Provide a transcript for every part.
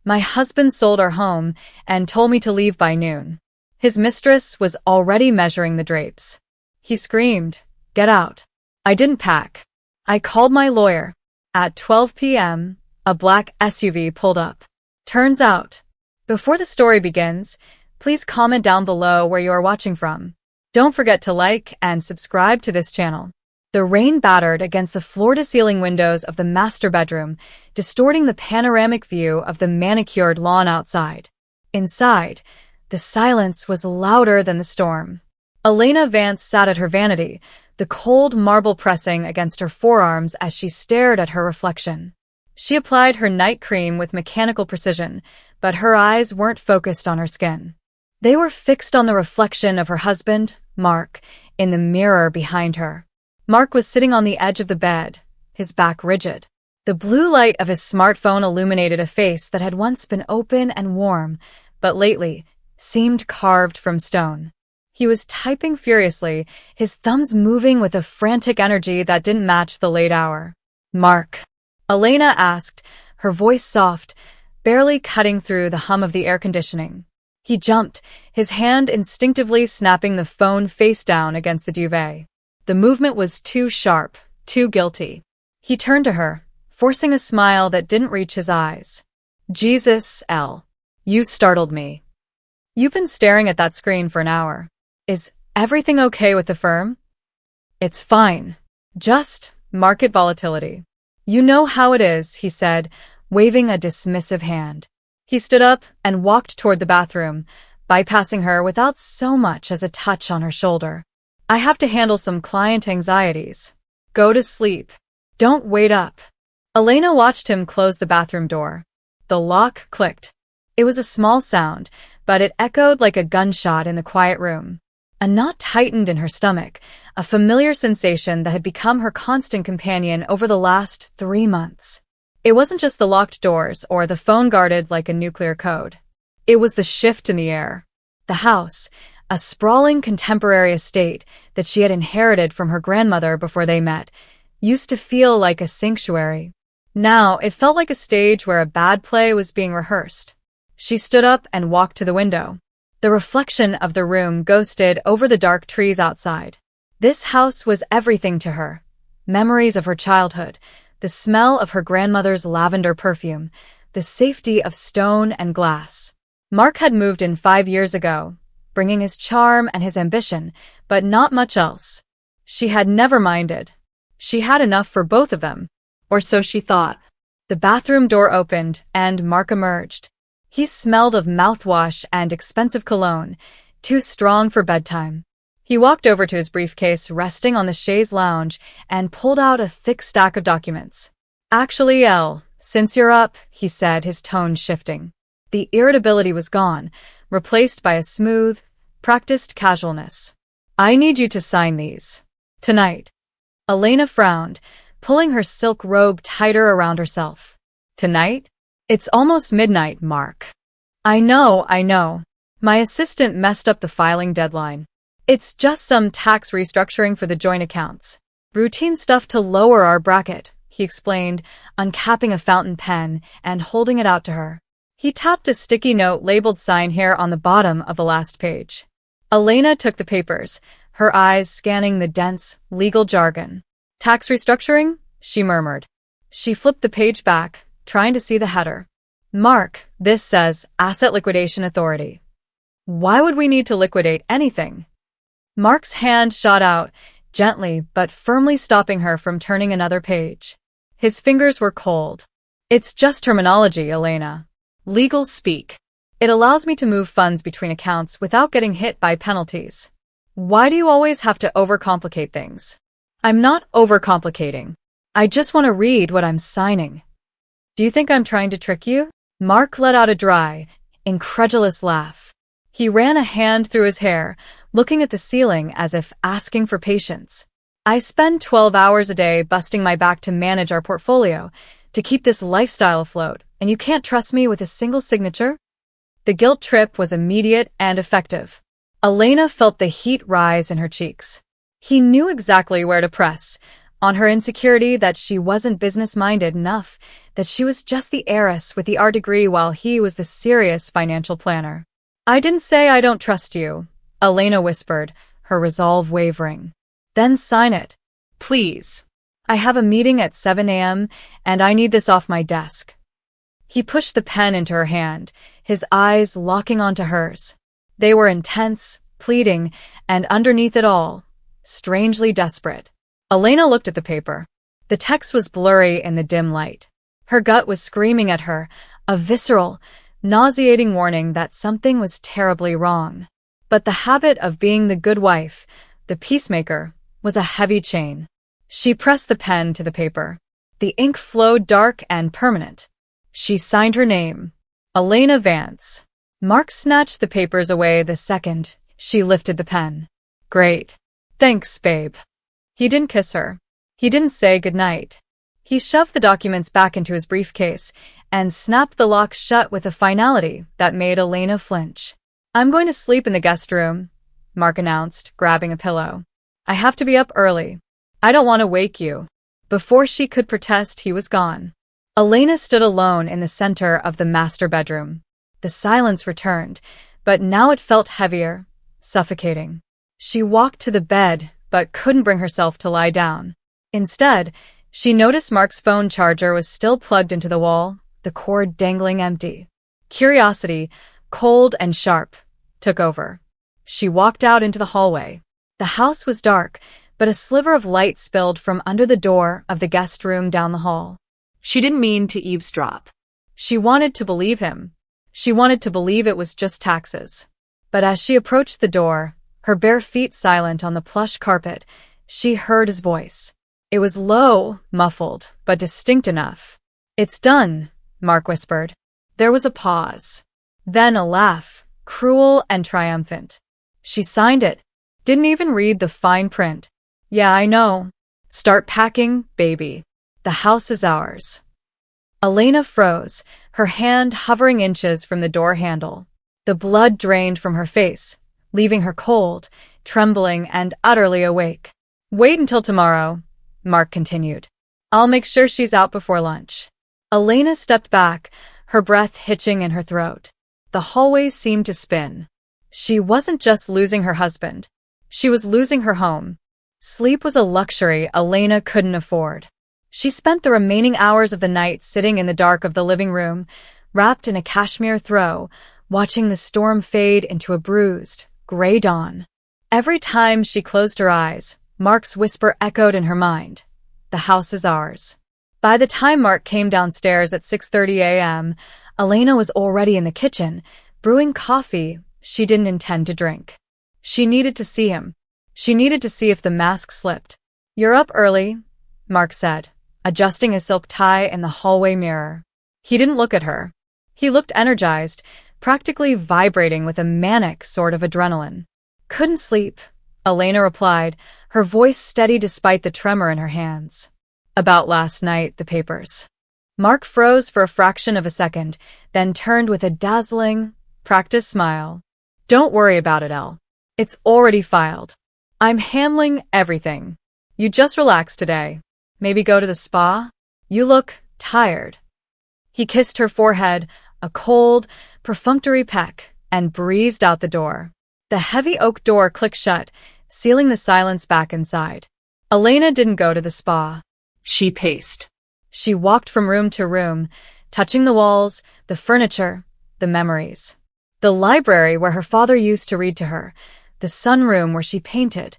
My husband sold our home and told me to leave by noon. His mistress was already measuring the drapes. He screamed, "Get out." I didn't pack. I called my lawyer. At 12 p.m., a black SUV pulled up. Turns out, before the story begins, please comment down below where you are watching from. Don't forget to like and subscribe to this channel. The rain battered against the floor-to-ceiling windows of the master bedroom, distorting the panoramic view of the manicured lawn outside. Inside, the silence was louder than the storm. Elena Vance sat at her vanity, the cold marble pressing against her forearms as she stared at her reflection. She applied her night cream with mechanical precision, but her eyes weren't focused on her skin. They were fixed on the reflection of her husband, Mark, in the mirror behind her. Mark was sitting on the edge of the bed, his back rigid. The blue light of his smartphone illuminated a face that had once been open and warm, but lately seemed carved from stone. He was typing furiously, his thumbs moving with a frantic energy that didn't match the late hour. "Mark?" Elena asked, her voice soft, barely cutting through the hum of the air conditioning. He jumped, his hand instinctively snapping the phone face down against the duvet. The movement was too sharp, too guilty. He turned to her, forcing a smile that didn't reach his eyes. "Jesus, Elle. You startled me. You've been staring at that screen for an hour. Is everything okay with the firm?" "It's fine. Just market volatility. You know how it is," he said, waving a dismissive hand. He stood up and walked toward the bathroom, bypassing her without so much as a touch on her shoulder. "I have to handle some client anxieties. Go to sleep. Don't wait up." Elena watched him close the bathroom door. The lock clicked. It was a small sound, but it echoed like a gunshot in the quiet room. A knot tightened in her stomach, a familiar sensation that had become her constant companion over the last 3 months. It wasn't just the locked doors or the phone guarded like a nuclear code. It was the shift in the air. The house, a sprawling contemporary estate that she had inherited from her grandmother before they met, used to feel like a sanctuary. Now it felt like a stage where a bad play was being rehearsed. She stood up and walked to the window. The reflection of the room ghosted over the dark trees outside. This house was everything to her. Memories of her childhood, the smell of her grandmother's lavender perfume, the safety of stone and glass. Mark had moved in 5 years ago, bringing his charm and his ambition, but not much else. She had never minded. She had enough for both of them, or so she thought. The bathroom door opened, and Mark emerged. He smelled of mouthwash and expensive cologne, too strong for bedtime. He walked over to his briefcase resting on the chaise lounge and pulled out a thick stack of documents. "Actually, Elle, since you're up," he said, his tone shifting. The irritability was gone, replaced by a smooth, practiced casualness. "I need you to sign these. Tonight." Elena frowned, pulling her silk robe tighter around herself. "Tonight? It's almost midnight, Mark." I know. My assistant messed up the filing deadline. It's just some tax restructuring for the joint accounts. Routine stuff to lower our bracket," he explained, uncapping a fountain pen and holding it out to her. He tapped a sticky note labeled "Sign here" on the bottom of the last page. Elena took the papers, her eyes scanning the dense, legal jargon. "Tax restructuring?" she murmured. She flipped the page back, trying to see the header. "Mark, this says Asset Liquidation Authority. Why would we need to liquidate anything?" Mark's hand shot out, gently but firmly stopping her from turning another page. His fingers were cold. "It's just terminology, Elena. Legal speak. It allows me to move funds between accounts without getting hit by penalties. Why do you always have to overcomplicate things?" "I'm not overcomplicating. I just want to read what I'm signing." "Do you think I'm trying to trick you?" Mark let out a dry, incredulous laugh. He ran a hand through his hair, looking at the ceiling as if asking for patience. "I spend 12 hours a day busting my back to manage our portfolio, to keep this lifestyle afloat, and you can't trust me with a single signature?" The guilt trip was immediate and effective. Elena felt the heat rise in her cheeks. He knew exactly where to press, on her insecurity that she wasn't business-minded enough, that she was just the heiress with the art degree while he was the serious financial planner. "I didn't say I don't trust you," Elena whispered, her resolve wavering. "Then sign it. Please. I have a meeting at 7 a.m. and I need this off my desk." He pushed the pen into her hand, his eyes locking onto hers. They were intense, pleading, and underneath it all, strangely desperate. Elena looked at the paper. The text was blurry in the dim light. Her gut was screaming at her, a visceral, nauseating warning that something was terribly wrong. But the habit of being the good wife, the peacemaker, was a heavy chain. She pressed the pen to the paper. The ink flowed dark and permanent. She signed her name, Elena Vance. Mark snatched the papers away the second she lifted the pen. "Great. Thanks, babe." He didn't kiss her. He didn't say goodnight. He shoved the documents back into his briefcase and snapped the lock shut with a finality that made Elena flinch. "I'm going to sleep in the guest room," Mark announced, grabbing a pillow. "I have to be up early. I don't want to wake you." Before she could protest, he was gone. Elena stood alone in the center of the master bedroom. The silence returned, but now it felt heavier, suffocating. She walked to the bed, but couldn't bring herself to lie down. Instead, she noticed Mark's phone charger was still plugged into the wall, the cord dangling empty. Curiosity, cold and sharp, took over. She walked out into the hallway. The house was dark, but a sliver of light spilled from under the door of the guest room down the hall. She didn't mean to eavesdrop. She wanted to believe him. She wanted to believe it was just taxes. But as she approached the door, her bare feet silent on the plush carpet, she heard his voice. It was low, muffled, but distinct enough. "It's done," Mark whispered. There was a pause. Then a laugh, cruel and triumphant. "She signed it. Didn't even read the fine print." "Yeah, I know. Start packing, baby. The house is ours." Elena froze, her hand hovering inches from the door handle. The blood drained from her face, leaving her cold, trembling, and utterly awake. "Wait until tomorrow," Mark continued. "I'll make sure she's out before lunch." Elena stepped back, her breath hitching in her throat. The hallway seemed to spin. She wasn't just losing her husband. She was losing her home. Sleep was a luxury Elena couldn't afford. She spent the remaining hours of the night sitting in the dark of the living room, wrapped in a cashmere throw, watching the storm fade into a bruised, gray dawn. Every time she closed her eyes, Mark's whisper echoed in her mind. "The house is ours." By the time Mark came downstairs at 6:30 a.m., Elena was already in the kitchen, brewing coffee she didn't intend to drink. She needed to see him. She needed to see if the mask slipped. "You're up early," Mark said, adjusting his silk tie in the hallway mirror. He didn't look at her. He looked energized, practically vibrating with a manic sort of adrenaline. "Couldn't sleep," Elena replied, her voice steady despite the tremor in her hands. "About last night, the papers." Mark froze for a fraction of a second, then turned with a dazzling, practiced smile. "Don't worry about it, Elle. It's already filed. I'm handling everything. You just relax today. Maybe go to the spa? You look tired." He kissed her forehead, a cold, perfunctory peck, and breezed out the door. The heavy oak door clicked shut, sealing the silence back inside. Elena didn't go to the spa. She paced. She walked from room to room, touching the walls, the furniture, the memories. The library where her father used to read to her, the sunroom where she painted,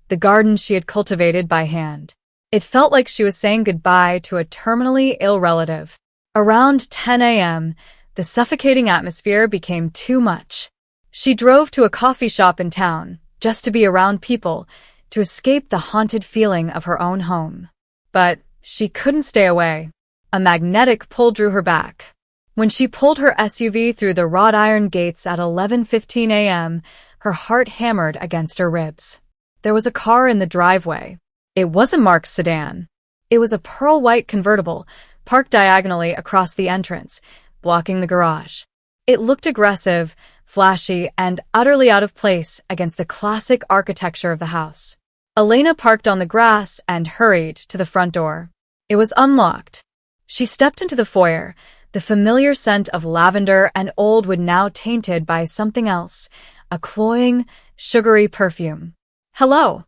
the garden she had cultivated by hand. It felt like she was saying goodbye to a terminally ill relative. Around 10 a.m., the suffocating atmosphere became too much. She drove to a coffee shop in town, just to be around people, to escape the haunted feeling of her own home. But she couldn't stay away. A magnetic pull drew her back. When she pulled her SUV through the wrought iron gates at 11:15 a.m., her heart hammered against her ribs. There was a car in the driveway. It wasn't Mark's sedan. It was a pearl-white convertible, parked diagonally across the entrance, blocking the garage. It looked aggressive, flashy, and utterly out of place against the classic architecture of the house. Elena parked on the grass and hurried to the front door. It was unlocked. She stepped into the foyer, the familiar scent of lavender and old wood now tainted by something else, a cloying, sugary perfume. "Hello,"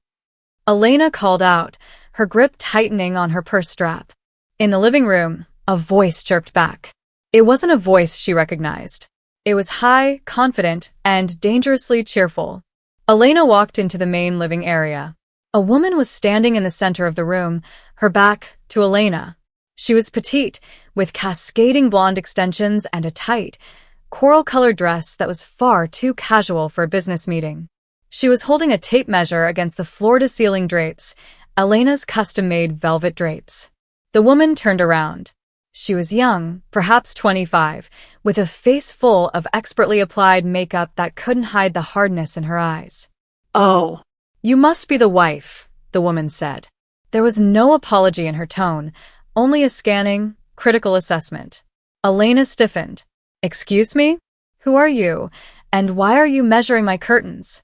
Elena called out, her grip tightening on her purse strap. In the living room, a voice chirped back. It wasn't a voice she recognized. It was high, confident, and dangerously cheerful. Elena walked into the main living area. A woman was standing in the center of the room, her back to Elena. She was petite, with cascading blonde extensions and a tight, coral-colored dress that was far too casual for a business meeting. She was holding a tape measure against the floor-to-ceiling drapes, Elena's custom-made velvet drapes. The woman turned around. She was young, perhaps 25, with a face full of expertly applied makeup that couldn't hide the hardness in her eyes. "Oh, "You must be the wife," the woman said. There was no apology in her tone, only a scanning, critical assessment. Elena stiffened. "Excuse me? Who are you, and why are you measuring my curtains?"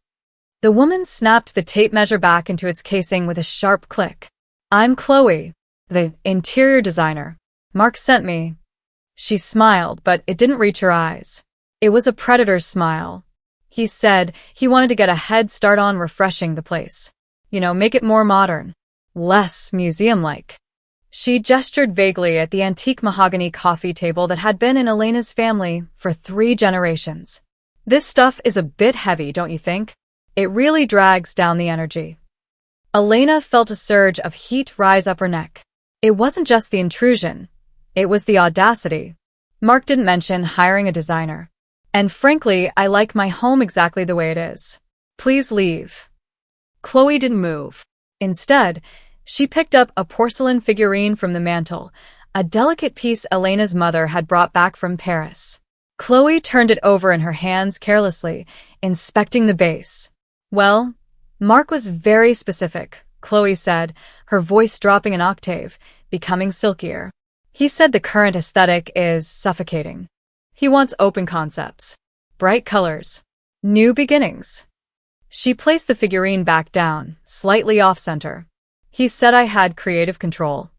The woman snapped the tape measure back into its casing with a sharp click. "I'm Chloe, the interior designer. Mark sent me." She smiled, but it didn't reach her eyes. It was a predator's smile. He said he wanted to get a head start on refreshing the place. Make it more modern. Less museum-like. She gestured vaguely at the antique mahogany coffee table that had been in Elena's family for 3 generations. "This stuff is a bit heavy, don't you think? It really drags down the energy." Elena felt a surge of heat rise up her neck. It wasn't just the intrusion. It was the audacity. Mark didn't mention hiring a designer. "And frankly, I like my home exactly the way it is. Please leave." Chloe didn't move. Instead, she picked up a porcelain figurine from the mantel, a delicate piece Elena's mother had brought back from Paris. Chloe turned it over in her hands carelessly, inspecting the base. "Well, Mark was very specific," Chloe said, her voice dropping an octave, becoming silkier. "He said the current aesthetic is suffocating. He wants open concepts, bright colors, new beginnings." She placed the figurine back down, slightly off-center. "He said I had creative control."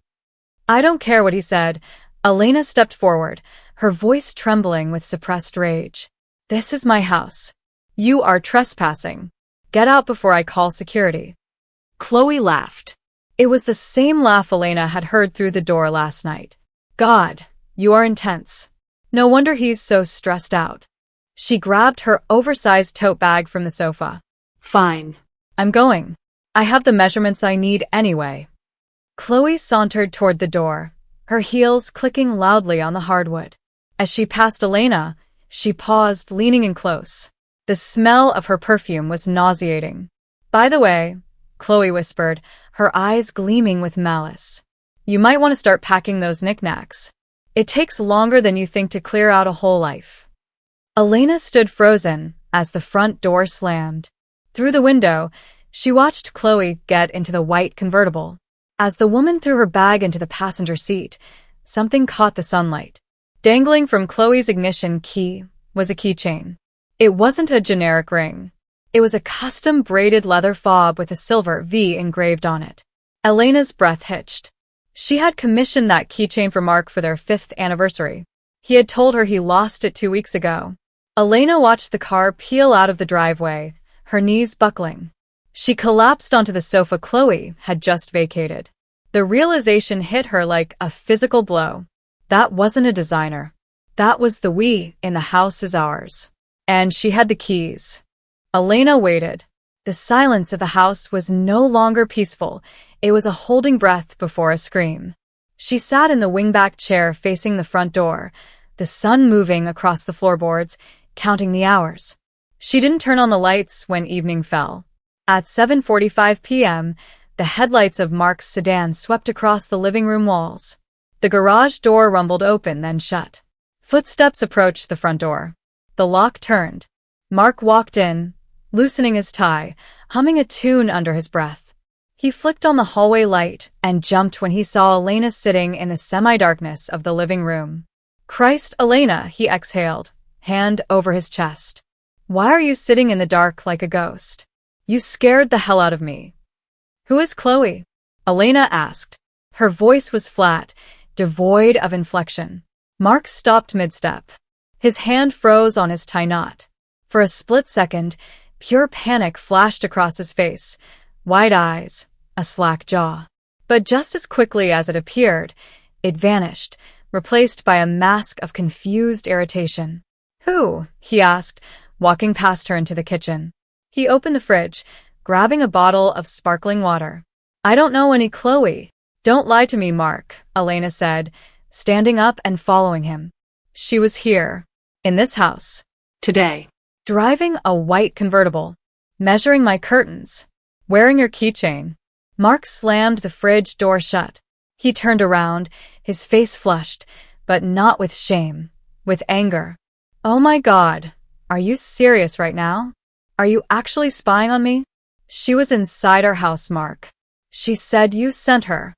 "I don't care what he said." Elena stepped forward, her voice trembling with suppressed rage. "This is my house. You are trespassing. Get out before I call security." Chloe laughed. It was the same laugh Elena had heard through the door last night. "God, you are intense. No wonder he's so stressed out." She grabbed her oversized tote bag from the sofa. "Fine. "I'm going. I have the measurements I need anyway." Chloe sauntered toward the door, her heels clicking loudly on the hardwood. As she passed Elena, she paused, leaning in close. The smell of her perfume was nauseating. "By the way," Chloe whispered, her eyes gleaming with malice, "you might want to start packing those knickknacks. It takes longer than you think to clear out a whole life." Elena stood frozen as the front door slammed. Through the window, she watched Chloe get into the white convertible. As the woman threw her bag into the passenger seat, something caught the sunlight. Dangling from Chloe's ignition key was a keychain. It wasn't a generic ring. It was a custom braided leather fob with a silver V engraved on it. Elena's breath hitched. She had commissioned that keychain for Mark for their 5th anniversary. He had told her he lost it 2 weeks ago. Elena watched the car peel out of the driveway, her knees buckling. She collapsed onto the sofa Chloe had just vacated. The realization hit her like a physical blow. That wasn't a designer. That was the "we" in the house is ours. And she had the keys. Elena waited. The silence of the house was no longer peaceful. It was a holding breath before a scream. She sat in the wingback chair facing the front door, the sun moving across the floorboards, counting the hours. She didn't turn on the lights when evening fell. At 7:45 p.m., the headlights of Mark's sedan swept across the living room walls. The garage door rumbled open, then shut. Footsteps approached the front door. The lock turned. Mark walked in, loosening his tie, humming a tune under his breath. He flicked on the hallway light and jumped when he saw Elena sitting in the semi-darkness of the living room. "Christ, Elena," he exhaled, hand over his chest. "Why are you sitting in the dark like a ghost? You scared the hell out of me." Who is Chloe? Elena asked. Her voice was flat, devoid of inflection. Mark stopped mid-step. His hand froze on his tie knot. For a split second, pure panic flashed across his face. Wide eyes, a slack jaw. But just as quickly as it appeared, it vanished, replaced by a mask of confused irritation. Who? He asked, walking past her into the kitchen. He opened the fridge, grabbing a bottle of sparkling water. I don't know any Chloe. Don't lie to me, Mark, Elena said, standing up and following him. She was here, in this house. Today. Driving a white convertible. Measuring my curtains. Wearing your keychain. Mark slammed the fridge door shut. He turned around, his face flushed, but not with shame, with anger. Oh my God, are you serious right now? Are you actually spying on me? She was inside our house, Mark. She said you sent her.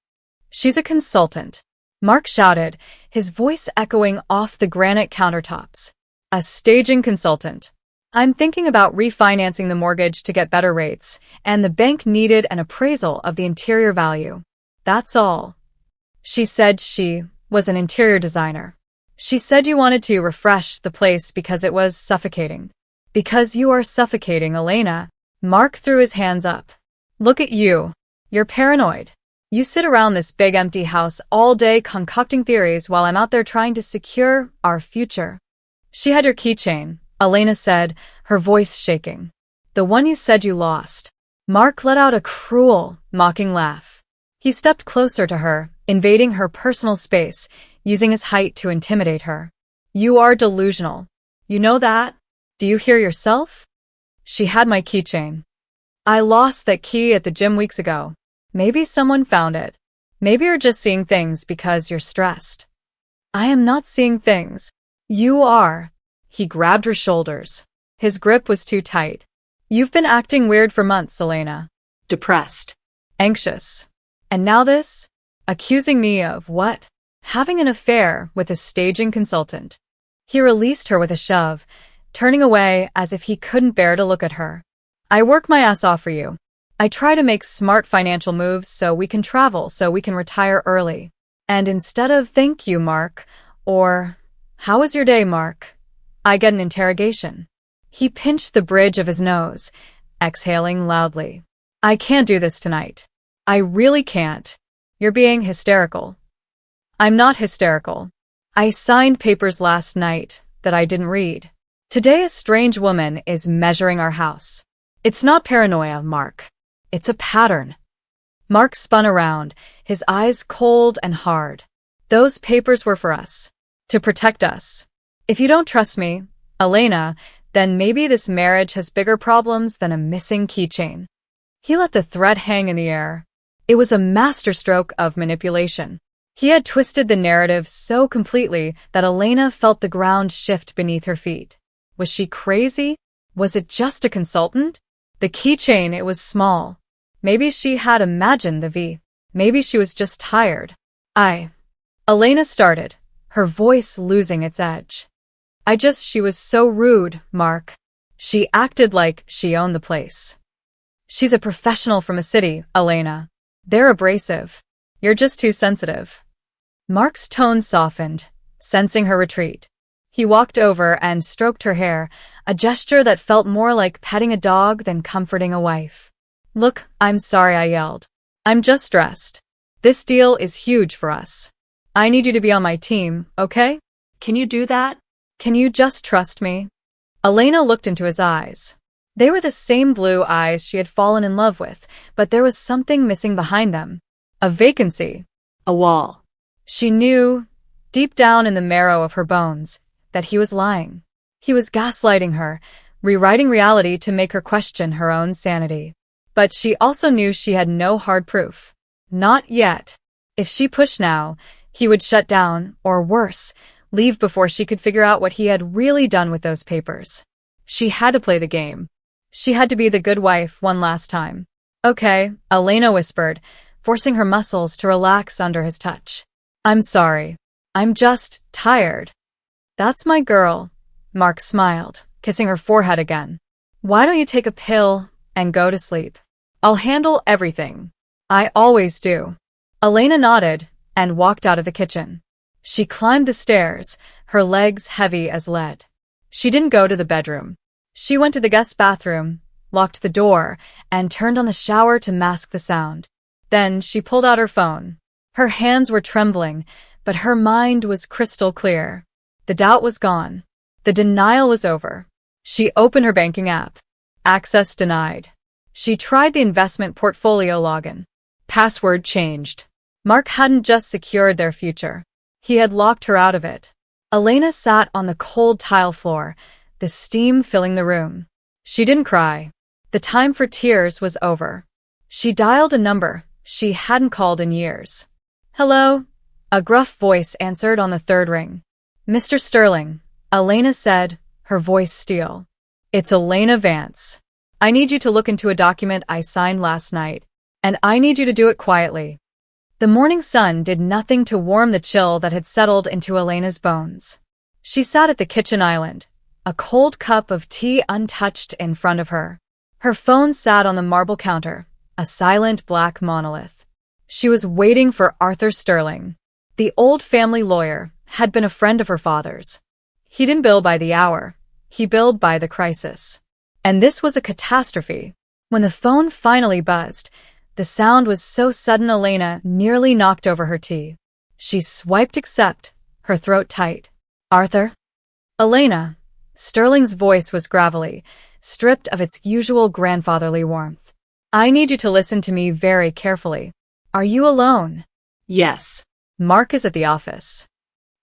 She's a consultant. Mark shouted, his voice echoing off the granite countertops. A staging consultant. I'm thinking about refinancing the mortgage to get better rates, and the bank needed an appraisal of the interior value. That's all. She said she was an interior designer. She said you wanted to refresh the place because it was suffocating. Because you are suffocating, Elena. Mark threw his hands up. Look at you. You're paranoid. You sit around this big empty house all day concocting theories while I'm out there trying to secure our future. She had your keychain, Elena said, her voice shaking. The one you said you lost. Mark let out a cruel, mocking laugh. He stepped closer to her, invading her personal space, using his height to intimidate her. You are delusional. You know that? Do you hear yourself? She had my keychain. I lost that key at the gym weeks ago. Maybe someone found it. Maybe you're just seeing things because you're stressed. I am not seeing things. You are. He grabbed her shoulders. His grip was too tight. You've been acting weird for months, Elena. Depressed. Anxious. And now this? Accusing me of what? Having an affair with a staging consultant. He released her with a shove, turning away as if he couldn't bear to look at her. I work my ass off for you. I try to make smart financial moves so we can travel, so we can retire early. And instead of thank you, Mark, or how was your day, Mark, I get an interrogation. He pinched the bridge of his nose, exhaling loudly. I can't do this tonight. I really can't. You're being hysterical. I'm not hysterical. I signed papers last night that I didn't read. Today a strange woman is measuring our house. It's not paranoia, Mark. It's a pattern. Mark spun around, his eyes cold and hard. Those papers were for us. To protect us. If you don't trust me, Elena, then maybe this marriage has bigger problems than a missing keychain. He let the threat hang in the air. It was a masterstroke of manipulation. He had twisted the narrative so completely that Elena felt the ground shift beneath her feet. Was she crazy? Was it just a consultant? The keychain, it was small. Maybe she had imagined the V. Maybe she was just tired. Elena started, her voice losing its edge. She was so rude, Mark. She acted like she owned the place. She's a professional from a city, Elena. They're abrasive. You're just too sensitive. Mark's tone softened, sensing her retreat. He walked over and stroked her hair, a gesture that felt more like petting a dog than comforting a wife. Look, I'm sorry I yelled. I'm just stressed. This deal is huge for us. I need you to be on my team, okay? Can you do that? Can you just trust me? Elena looked into his eyes. They were the same blue eyes she had fallen in love with, but there was something missing behind them. A vacancy. A wall. She knew, deep down in the marrow of her bones, that he was lying. He was gaslighting her, rewriting reality to make her question her own sanity. But she also knew she had no hard proof. Not yet. If she pushed now, he would shut down, or worse, leave before she could figure out what he had really done with those papers. She had to play the game. She had to be the good wife one last time. Okay, Elena whispered, forcing her muscles to relax under his touch. I'm sorry. I'm just tired. That's my girl. Mark smiled, kissing her forehead again. Why don't you take a pill and go to sleep? I'll handle everything. I always do. Elena nodded and walked out of the kitchen. She climbed the stairs, her legs heavy as lead. She didn't go to the bedroom. She went to the guest bathroom, locked the door, and turned on the shower to mask the sound. Then she pulled out her phone. Her hands were trembling, but her mind was crystal clear. The doubt was gone. The denial was over. She opened her banking app. Access denied. She tried the investment portfolio login. Password changed. Mark hadn't just secured their future. He had locked her out of it. Elena sat on the cold tile floor, the steam filling the room. She didn't cry. The time for tears was over. She dialed a number she hadn't called in years. Hello? A gruff voice answered on the third ring. Mr. Sterling, Elena said, her voice steel. It's Elena Vance. I need you to look into a document I signed last night, and I need you to do it quietly. The morning sun did nothing to warm the chill that had settled into Elena's bones. She sat at the kitchen island, a cold cup of tea untouched in front of her. Her phone sat on the marble counter, a silent black monolith. She was waiting for Arthur Sterling. The old family lawyer had been a friend of her father's. He didn't bill by the hour. He billed by the crisis. And this was a catastrophe. When the phone finally buzzed, the sound was so sudden Elena nearly knocked over her tea. She swiped accept, her throat tight. Arthur? Elena. Sterling's voice was gravelly, stripped of its usual grandfatherly warmth. I need you to listen to me very carefully. Are you alone? Yes. Mark is at the office.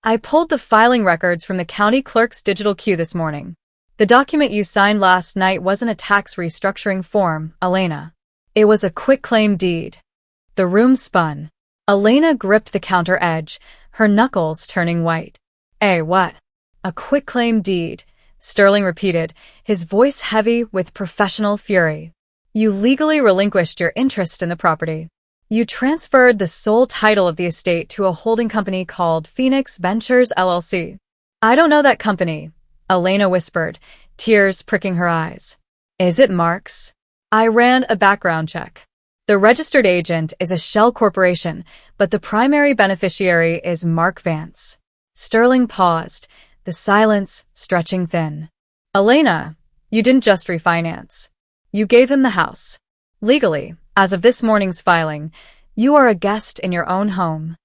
I pulled the filing records from the county clerk's digital queue this morning. The document you signed last night wasn't a tax restructuring form, Elena. It was a quitclaim deed. The room spun. Elena gripped the counter edge, her knuckles turning white. What? A quitclaim deed, Sterling repeated, his voice heavy with professional fury. You legally relinquished your interest in the property. You transferred the sole title of the estate to a holding company called Phoenix Ventures LLC. I don't know that company, Elena whispered, tears pricking her eyes. Is it Mark's? I ran a background check. The registered agent is a shell corporation, but the primary beneficiary is Mark Vance. Sterling paused, the silence stretching thin. Elena, you didn't just refinance. You gave him the house. Legally, as of this morning's filing, you are a guest in your own home.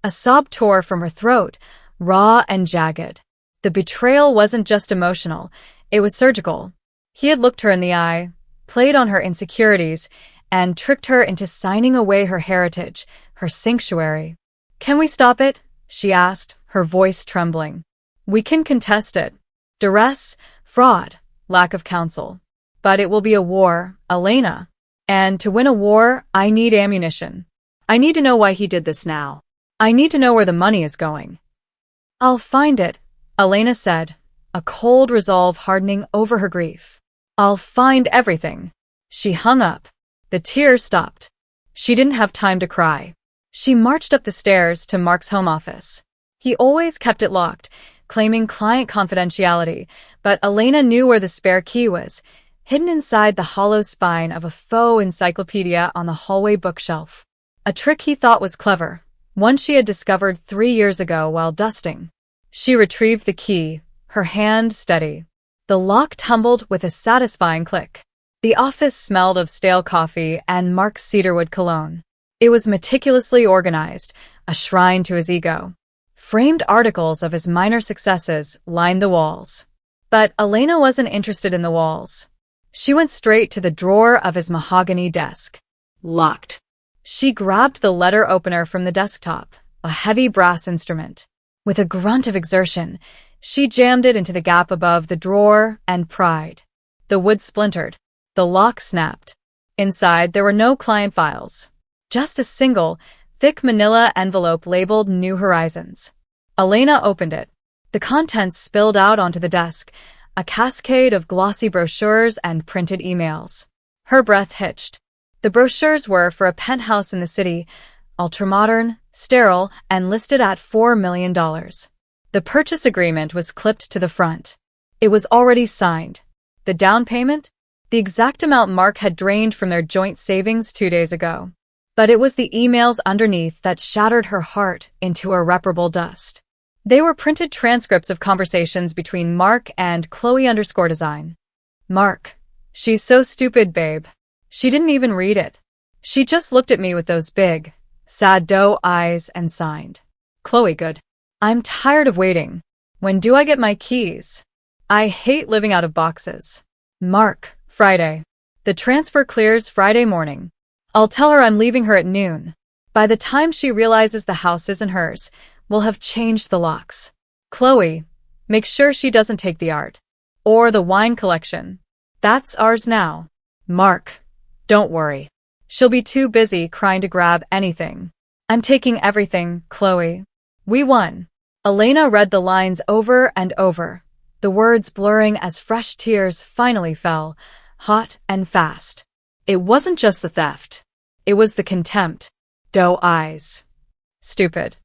A sob tore from her throat, raw and jagged. The betrayal wasn't just emotional, it was surgical. He had looked her in the eye, played on her insecurities, and tricked her into signing away her heritage, her sanctuary. Can we stop it? She asked, her voice trembling. We can contest it. Duress, fraud, lack of counsel. But it will be a war, Elena. And to win a war, I need ammunition. I need to know why he did this now. I need to know where the money is going. I'll find it, Elena said, a cold resolve hardening over her grief. I'll find everything. She hung up. The tears stopped. She didn't have time to cry. She marched up the stairs to Mark's home office. He always kept it locked, claiming client confidentiality, but Elena knew where the spare key was, hidden inside the hollow spine of a faux encyclopedia on the hallway bookshelf. A trick he thought was clever, one she had discovered 3 years ago while dusting. She retrieved the key, her hand steady. The lock tumbled with a satisfying click. The office smelled of stale coffee and Mark's cedarwood cologne. It was meticulously organized, a shrine to his ego. Framed articles of his minor successes lined the walls. But Elena wasn't interested in the walls. She went straight to the drawer of his mahogany desk. Locked. She grabbed the letter opener from the desktop, a heavy brass instrument. With a grunt of exertion, she jammed it into the gap above the drawer and pried. The wood splintered. The lock snapped. Inside, there were no client files. Just a single, thick manila envelope labeled New Horizons. Elena opened it. The contents spilled out onto the desk, a cascade of glossy brochures and printed emails. Her breath hitched. The brochures were for a penthouse in the city, ultramodern, sterile, and listed at $4 million. The purchase agreement was clipped to the front. It was already signed. The down payment? The exact amount Mark had drained from their joint savings 2 days ago. But it was the emails underneath that shattered her heart into irreparable dust. They were printed transcripts of conversations between Mark and Chloe_design. Mark. She's so stupid, babe. She didn't even read it. She just looked at me with those big, sad doe eyes and signed. Chloe, good. I'm tired of waiting. When do I get my keys? I hate living out of boxes. Mark. Friday. The transfer clears Friday morning. I'll tell her I'm leaving her at noon. By the time she realizes the house isn't hers, we'll have changed the locks. Chloe. Make sure she doesn't take the art. Or the wine collection. That's ours now. Mark. Don't worry. She'll be too busy crying to grab anything. I'm taking everything, Chloe. We won. Elena read the lines over and over, the words blurring as fresh tears finally fell, hot and fast. It wasn't just the theft. It was the contempt. Doe eyes. Stupid.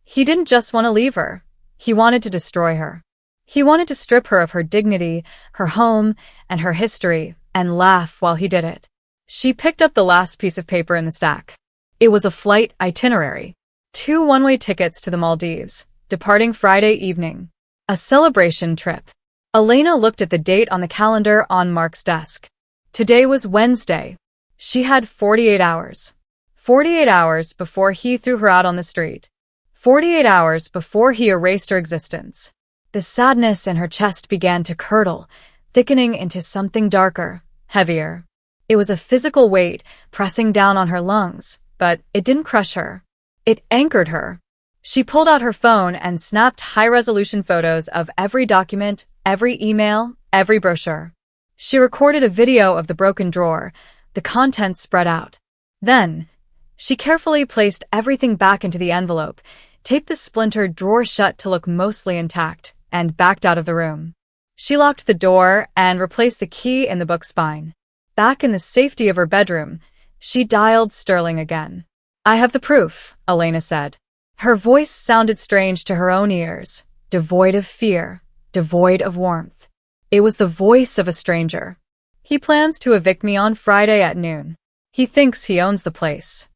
He didn't just want to leave her. He wanted to destroy her. He wanted to strip her of her dignity, her home, and her history, and laugh while he did it. She picked up the last piece of paper in the stack. It was a flight itinerary. 2 one-way tickets to the Maldives, departing Friday evening. A celebration trip. Elena looked at the date on the calendar on Mark's desk. Today was Wednesday. She had 48 hours. 48 hours before he threw her out on the street. 48 hours before he erased her existence. The sadness in her chest began to curdle, thickening into something darker, heavier. It was a physical weight pressing down on her lungs, but it didn't crush her. It anchored her. She pulled out her phone and snapped high-resolution photos of every document, every email, every brochure. She recorded a video of the broken drawer, the contents spread out. Then, she carefully placed everything back into the envelope, taped the splintered drawer shut to look mostly intact, and backed out of the room. She locked the door and replaced the key in the book spine. Back in the safety of her bedroom, she dialed Sterling again. I have the proof, Elena said. Her voice sounded strange to her own ears, devoid of fear, devoid of warmth. It was the voice of a stranger. He plans to evict me on Friday at noon. He thinks he owns the place.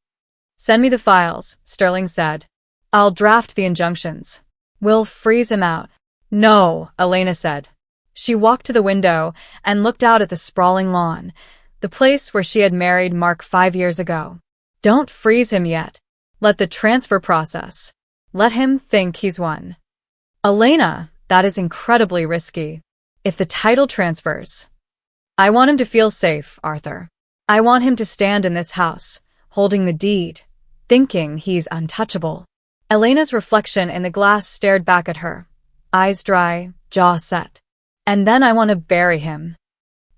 Send me the files, Sterling said. I'll draft the injunctions. We'll freeze him out. No, Elena said. She walked to the window and looked out at the sprawling lawn, the place where she had married Mark 5 years ago. Don't freeze him yet. Let the transfer process. Let him think he's won. Elena, that is incredibly risky. If the title transfers. I want him to feel safe, Arthur. I want him to stand in this house, holding the deed, thinking he's untouchable. Elena's reflection in the glass stared back at her, eyes dry, jaw set. And then I want to bury him.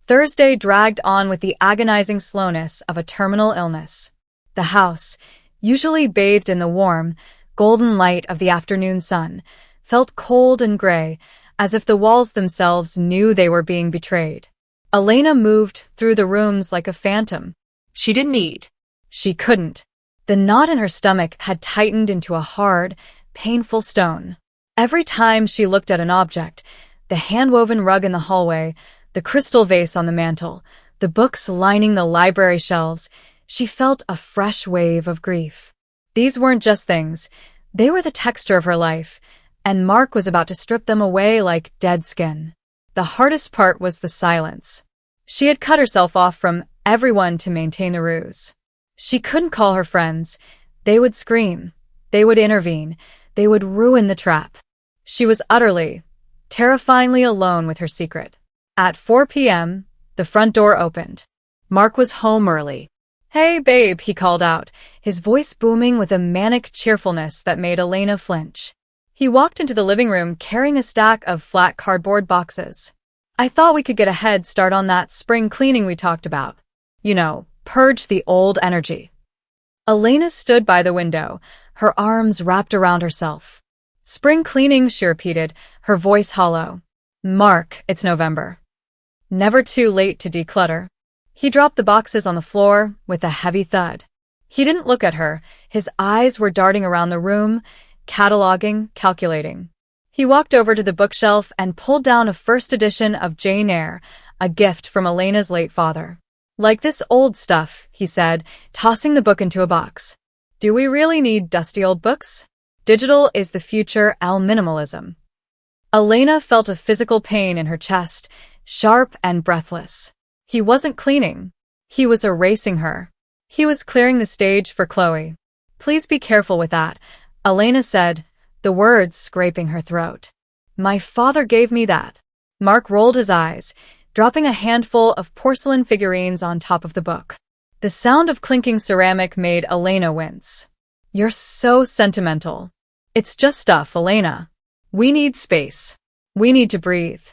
Thursday dragged on with the agonizing slowness of a terminal illness. The house, usually bathed in the warm, golden light of the afternoon sun, felt cold and gray, as if the walls themselves knew they were being betrayed. Elena moved through the rooms like a phantom. She didn't eat. She couldn't. The knot in her stomach had tightened into a hard, painful stone. Every time she looked at an object, the hand-woven rug in the hallway, the crystal vase on the mantel, the books lining the library shelves, she felt a fresh wave of grief. These weren't just things. They were the texture of her life, and Mark was about to strip them away like dead skin. The hardest part was the silence. She had cut herself off from everyone to maintain the ruse. She couldn't call her friends. They would scream. They would intervene. They would ruin the trap. She was utterly, terrifyingly alone with her secret. At 4 p.m., the front door opened. Mark was home early. Hey, babe, he called out, his voice booming with a manic cheerfulness that made Elena flinch. He walked into the living room carrying a stack of flat cardboard boxes. I thought we could get a head start on that spring cleaning we talked about. You know, purge the old energy. Elena stood by the window, her arms wrapped around herself. Spring cleaning, she repeated, her voice hollow. Mark, it's November. Never too late to declutter. He dropped the boxes on the floor with a heavy thud. He didn't look at her. His eyes were darting around the room, cataloging, calculating. He walked over to the bookshelf and pulled down a first edition of Jane Eyre, a gift from Elena's late father. Like this old stuff, he said, tossing the book into a box. Do we really need dusty old books? Digital is the future, minimalism. Elena felt a physical pain in her chest, sharp and breathless. He wasn't cleaning. He was erasing her. He was clearing the stage for Chloe. Please be careful with that, Elena said, the words scraping her throat. My father gave me that. Mark rolled his eyes, dropping a handful of porcelain figurines on top of the book. The sound of clinking ceramic made Elena wince. You're so sentimental. It's just stuff, Elena. We need space. We need to breathe.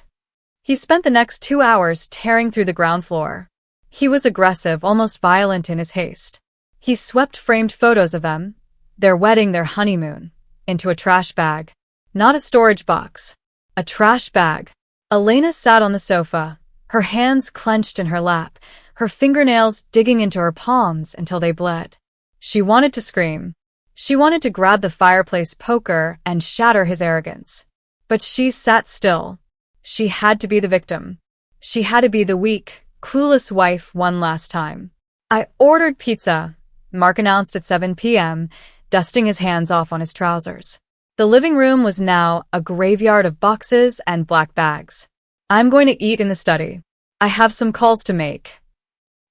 He spent the next 2 hours tearing through the ground floor. He was aggressive, almost violent in his haste. He swept framed photos of them, their wedding, their honeymoon, into a trash bag. Not a storage box. A trash bag. Elena sat on the sofa, her hands clenched in her lap, her fingernails digging into her palms until they bled. She wanted to scream. She wanted to grab the fireplace poker and shatter his arrogance. But she sat still. She had to be the victim. She had to be the weak, clueless wife one last time. I ordered pizza, Mark announced at 7 p.m., dusting his hands off on his trousers. The living room was now a graveyard of boxes and black bags. I'm going to eat in the study. I have some calls to make.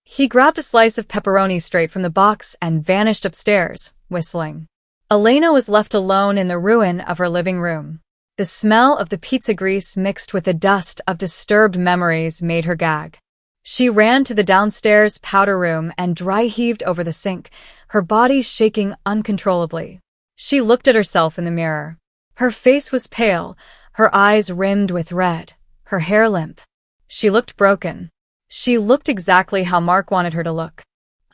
He grabbed a slice of pepperoni straight from the box and vanished upstairs, whistling. Elena was left alone in the ruin of her living room. The smell of the pizza grease mixed with the dust of disturbed memories made her gag. She ran to the downstairs powder room and dry-heaved over the sink, her body shaking uncontrollably. She looked at herself in the mirror. Her face was pale, her eyes rimmed with red, her hair limp. She looked broken. She looked exactly how Mark wanted her to look.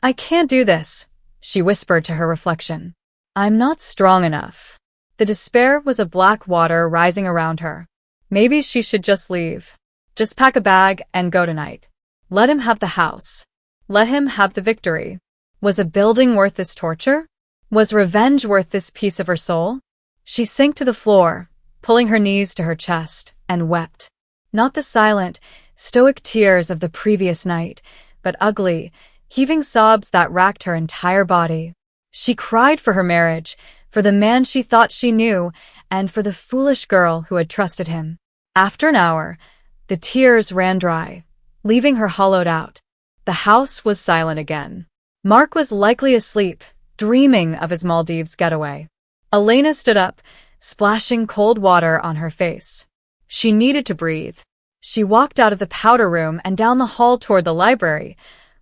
I can't do this, she whispered to her reflection. I'm not strong enough. The despair was a black water rising around her. Maybe she should just leave. Just pack a bag and go tonight. Let him have the house. Let him have the victory. Was a building worth this torture? Was revenge worth this piece of her soul? She sank to the floor, pulling her knees to her chest, and wept. Not the silent, stoic tears of the previous night, but ugly, heaving sobs that racked her entire body. She cried for her marriage, for the man she thought she knew, and for the foolish girl who had trusted him. After an hour, the tears ran dry, leaving her hollowed out. The house was silent again. Mark was likely asleep, dreaming of his Maldives getaway. Elena stood up, splashing cold water on her face. She needed to breathe. She walked out of the powder room and down the hall toward the library,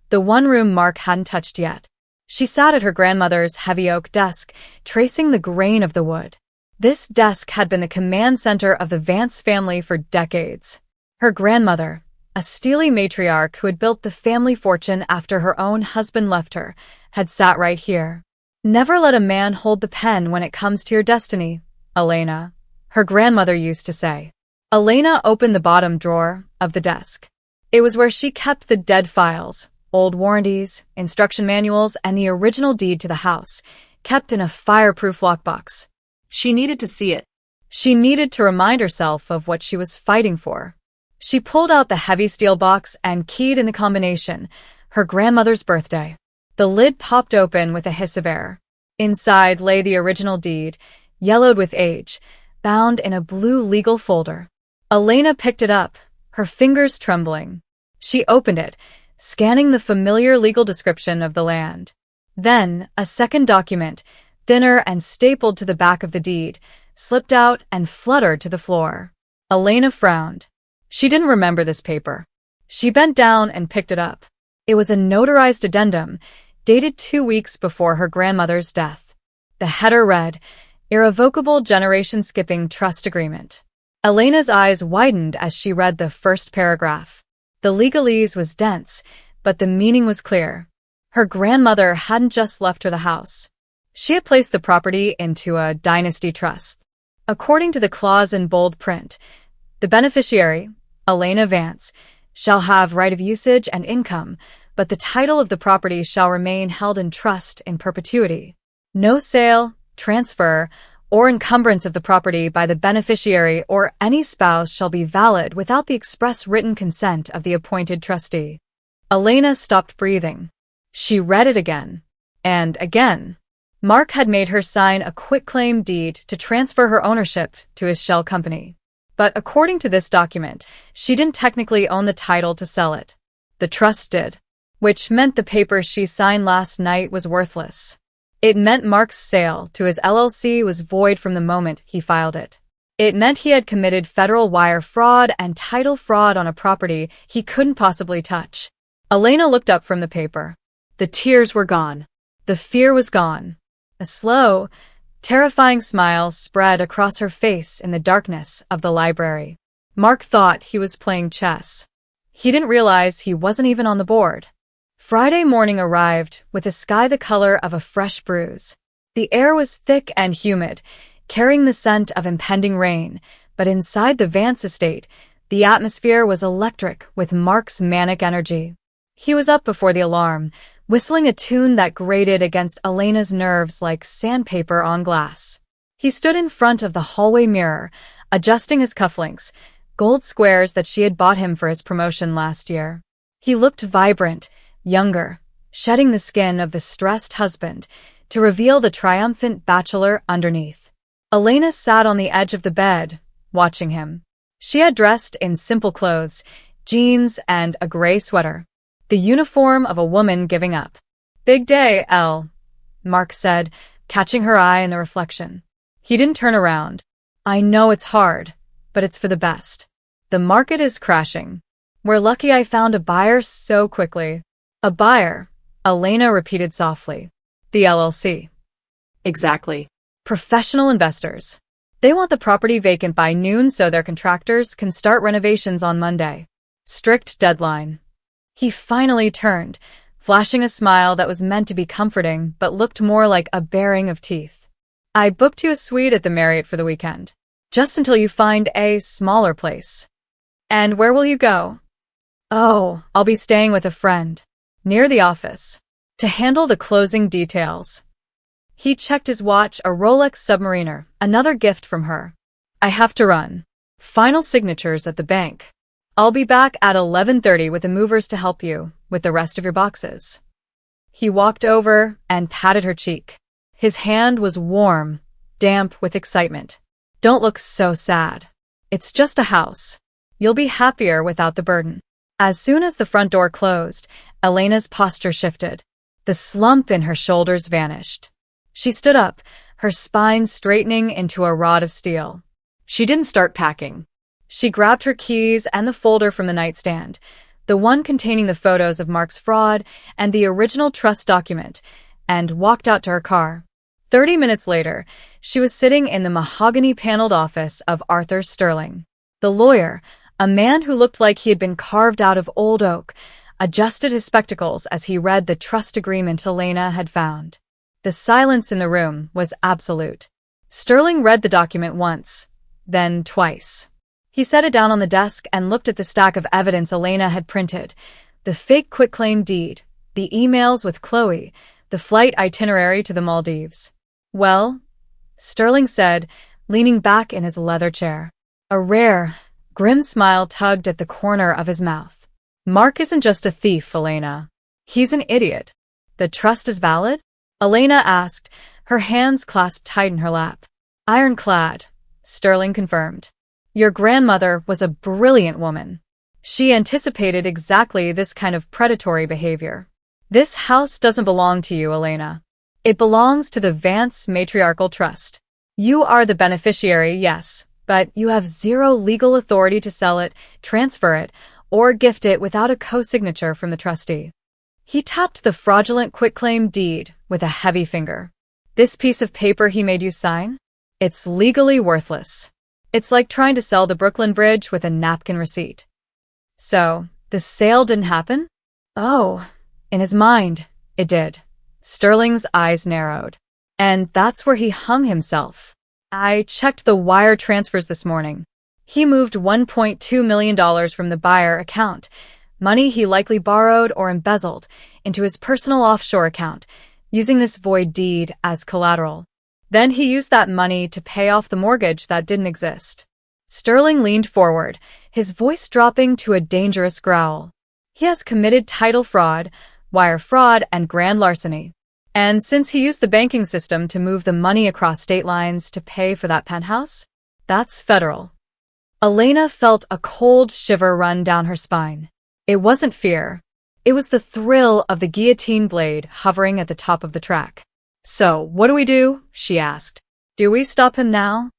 the one room Mark hadn't touched yet. She sat at her grandmother's heavy oak desk, tracing the grain of the wood. This desk had been the command center of the Vance family for decades. Her grandmother, a steely matriarch who had built the family fortune after her own husband left her, had sat right here. Never let a man hold the pen when it comes to your destiny, Elena, her grandmother used to say. Elena opened the bottom drawer of the desk. It was where she kept the dead files, old warranties, instruction manuals, and the original deed to the house, kept in a fireproof lockbox. She needed to see it. She needed to remind herself of what she was fighting for. She pulled out the heavy steel box and keyed in the combination, her grandmother's birthday. The lid popped open with a hiss of air. Inside lay the original deed, yellowed with age, bound in a blue legal folder. Elena picked it up, her fingers trembling. She opened it, scanning the familiar legal description of the land. Then, a second document, thinner and stapled to the back of the deed, slipped out and fluttered to the floor. Elena frowned. She didn't remember this paper. She bent down and picked it up. It was a notarized addendum, dated 2 weeks before her grandmother's death. The header read, Irrevocable Generation-Skipping Trust Agreement. Elena's eyes widened as she read the first paragraph. The legalese was dense, but the meaning was clear. Her grandmother hadn't just left her the house. She had placed the property into a dynasty trust. According to the clause in bold print, the beneficiary, Elena Vance, shall have right of usage and income, but the title of the property shall remain held in trust in perpetuity. No sale, transfer, or encumbrance of the property by the beneficiary or any spouse shall be valid without the express written consent of the appointed trustee. Elena stopped breathing. She read it again. And again. Mark had made her sign a quitclaim deed to transfer her ownership to his shell company. But according to this document, she didn't technically own the title to sell it. The trust did, which meant the paper she signed last night was worthless. It meant Mark's sale to his LLC was void from the moment he filed it. It meant he had committed federal wire fraud and title fraud on a property he couldn't possibly touch. Elena looked up from the paper. The tears were gone. The fear was gone. A slow, terrifying smile spread across her face in the darkness of the library. Mark thought he was playing chess. He didn't realize he wasn't even on the board. Friday morning arrived with a sky the color of a fresh bruise. The air was thick and humid, carrying the scent of impending rain, but inside the Vance estate, the atmosphere was electric with Mark's manic energy. He was up before the alarm, whistling a tune that grated against Elena's nerves like sandpaper on glass. He stood in front of the hallway mirror, adjusting his cufflinks, gold squares that she had bought him for his promotion last year. He looked vibrant, younger, shedding the skin of the stressed husband to reveal the triumphant bachelor underneath. Elena sat on the edge of the bed, watching him. She had dressed in simple clothes, jeans and a gray sweater. The uniform of a woman giving up. "Big day, Elle," Mark said, catching her eye in the reflection. He didn't turn around. "I know it's hard, but it's for the best. The market is crashing. We're lucky I found a buyer so quickly." "A buyer," Elena repeated softly. "The LLC." Exactly. "Professional investors. They want the property vacant by noon so their contractors can start renovations on Monday. Strict deadline." He finally turned, flashing a smile that was meant to be comforting but looked more like a baring of teeth. "I booked you a suite at the Marriott for the weekend, just until you find a smaller place." "And where will you go?" "Oh, I'll be staying with a friend, near the office, to handle the closing details." He checked his watch, a Rolex Submariner, another gift from her. "I have to run. Final signatures at the bank. I'll be back at 11:30 with the movers to help you with the rest of your boxes." He walked over and patted her cheek. His hand was warm, damp with excitement. "Don't look so sad. It's just a house. You'll be happier without the burden." As soon as the front door closed, Elena's posture shifted. The slump in her shoulders vanished. She stood up, her spine straightening into a rod of steel. She didn't start packing. She grabbed her keys and the folder from the nightstand, the one containing the photos of Mark's fraud and the original trust document, and walked out to her car. 30 minutes later, she was sitting in the mahogany-paneled office of Arthur Sterling. The lawyer, a man who looked like he had been carved out of old oak, adjusted his spectacles as he read the trust agreement Elena had found. The silence in the room was absolute. Sterling read the document once, then twice. He set it down on the desk and looked at the stack of evidence Elena had printed, the fake quitclaim deed, the emails with Chloe, the flight itinerary to the Maldives. "Well," Sterling said, leaning back in his leather chair. A rare, grim smile tugged at the corner of his mouth. "Mark isn't just a thief, Elena. He's an idiot." "The trust is valid?" Elena asked, her hands clasped tight in her lap. "Ironclad," Sterling confirmed. "Your grandmother was a brilliant woman. She anticipated exactly this kind of predatory behavior. This house doesn't belong to you, Elena. It belongs to the Vance Matriarchal Trust. You are the beneficiary, yes, but you have zero legal authority to sell it, transfer it, or gift it without a co-signature from the trustee." He tapped the fraudulent quitclaim deed with a heavy finger. "This piece of paper he made you sign? It's legally worthless. It's like trying to sell the Brooklyn Bridge with a napkin receipt." "So, the sale didn't happen?" "Oh." In his mind, it did. Sterling's eyes narrowed. "And that's where he hung himself. I checked the wire transfers this morning. He moved $1.2 million from the buyer account, money he likely borrowed or embezzled, into his personal offshore account, using this void deed as collateral. Then he used that money to pay off the mortgage that didn't exist." Sterling leaned forward, his voice dropping to a dangerous growl. He has committed title fraud, wire fraud, and grand larceny. And since he used the banking system to move the money across state lines to pay for that penthouse, that's federal. Elena felt a cold shiver run down her spine. It wasn't fear. It was the thrill of the guillotine blade hovering at the top of the track. "So, what do we do?" she asked. "Do we stop him now?"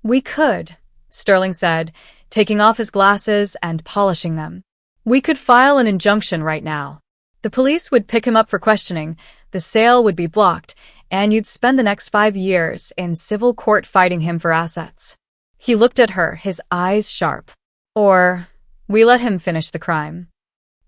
"We could," Sterling said, taking off his glasses and polishing them. "We could file an injunction right now. The police would pick him up for questioning, the sale would be blocked, and you'd spend the next 5 years in civil court fighting him for assets." He looked at her, his eyes sharp. "Or, we let him finish the crime."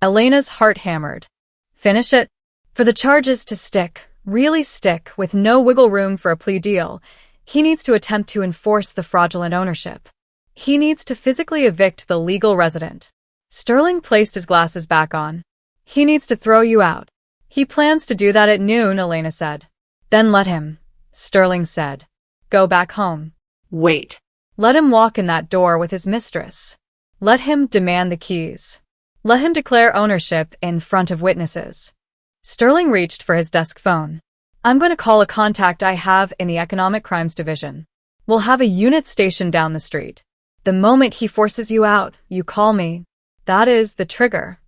Elena's heart hammered. Finish it? For the charges to stick, really stick, with no wiggle room for a plea deal, he needs to attempt to enforce the fraudulent ownership. He needs to physically evict the legal resident. Sterling placed his glasses back on. "He needs to throw you out. He plans to do that at noon," Elena said. "Then let him," Sterling said. "Go back home." Wait. Let him walk in that door with his mistress. Let him demand the keys. Let him declare ownership in front of witnesses. Sterling reached for his desk phone. "I'm going to call a contact I have in the Economic Crimes Division. We'll have a unit stationed down the street. The moment he forces you out, you call me. That is the trigger."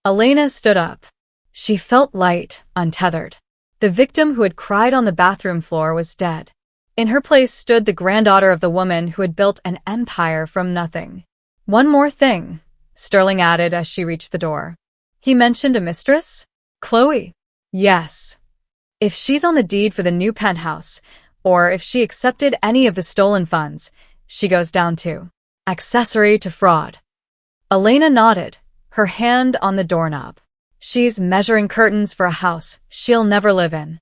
Elena stood up. She felt light, untethered. The victim who had cried on the bathroom floor was dead. In her place stood the granddaughter of the woman who had built an empire from nothing. "One more thing," Sterling added as she reached the door. "He mentioned a mistress? Chloe?" "Yes. If she's on the deed for the new penthouse, or if she accepted any of the stolen funds, she goes down to accessory to fraud." Elena nodded, her hand on the doorknob. "She's measuring curtains for a house she'll never live in."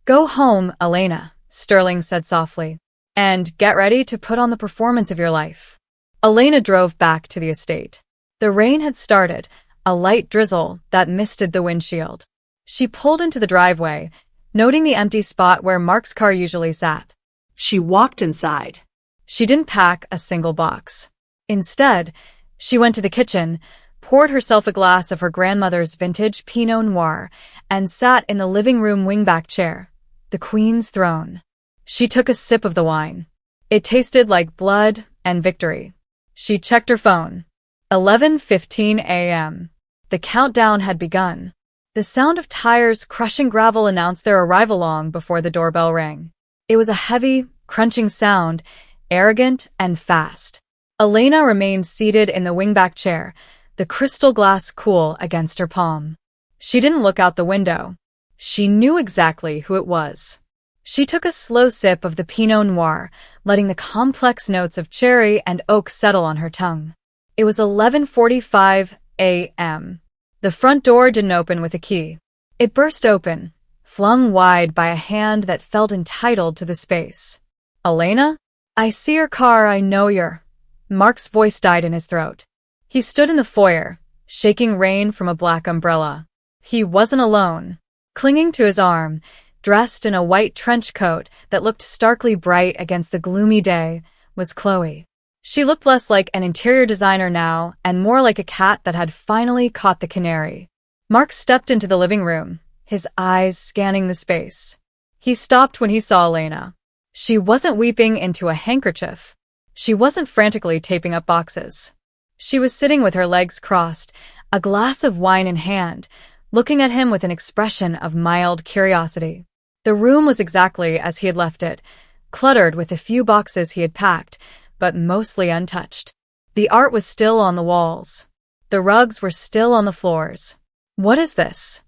"Go home, Elena," Sterling said softly, "and get ready to put on the performance of your life." Elena drove back to the estate. The rain had started, a light drizzle that misted the windshield. She pulled into the driveway, noting the empty spot where Mark's car usually sat. She walked inside. She didn't pack a single box. Instead, she went to the kitchen, poured herself a glass of her grandmother's vintage Pinot Noir, and sat in the living room wingback chair, the Queen's throne. She took a sip of the wine. It tasted like blood and victory. She checked her phone. 11:15 a.m. The countdown had begun. The sound of tires crushing gravel announced their arrival long before the doorbell rang. It was a heavy, crunching sound, arrogant and fast. Elena remained seated in the wingback chair, the crystal glass cool against her palm. She didn't look out the window. She knew exactly who it was. She took a slow sip of the Pinot Noir, letting the complex notes of cherry and oak settle on her tongue. It was 11:45 a.m. The front door didn't open with a key. It burst open, flung wide by a hand that felt entitled to the space. "Elena? I see your car, I know you're—" Mark's voice died in his throat. He stood in the foyer, shaking rain from a black umbrella. He wasn't alone. Clinging to his arm, dressed in a white trench coat that looked starkly bright against the gloomy day, was Chloe. She looked less like an interior designer now and more like a cat that had finally caught the canary. Mark stepped into the living room, his eyes scanning the space. He stopped when he saw Elena. She wasn't weeping into a handkerchief. She wasn't frantically taping up boxes. She was sitting with her legs crossed, a glass of wine in hand, looking at him with an expression of mild curiosity. The room was exactly as he had left it, cluttered with the few boxes he had packed, but mostly untouched. The art was still on the walls. The rugs were still on the floors. "What is this?"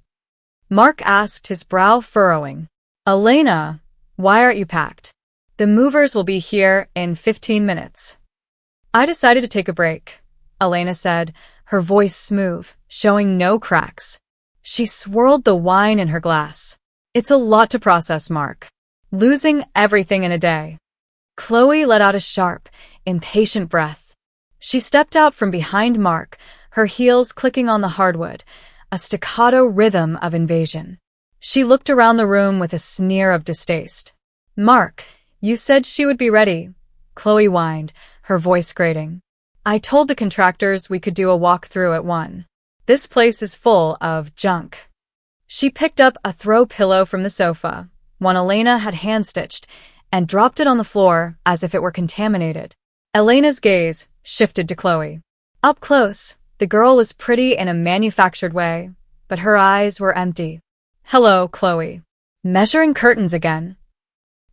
Mark asked, his brow furrowing. "Elena, why aren't you packed? The movers will be here in 15 minutes. "I decided to take a break," Elena said, her voice smooth, showing no cracks. She swirled the wine in her glass. "It's a lot to process, Mark. Losing everything in a day." Chloe let out a sharp, impatient breath. She stepped out from behind Mark, her heels clicking on the hardwood, a staccato rhythm of invasion. She looked around the room with a sneer of distaste. "Mark, you said she would be ready," Chloe whined, her voice grating. "I told the contractors we could do a walk-through at 1. This place is full of junk. She picked up a throw pillow from the sofa, one Elena had hand-stitched, and dropped it on the floor as if it were contaminated. Elena's gaze shifted to Chloe. Up close, the girl was pretty in a manufactured way, but her eyes were empty. Hello, Chloe. Measuring curtains again.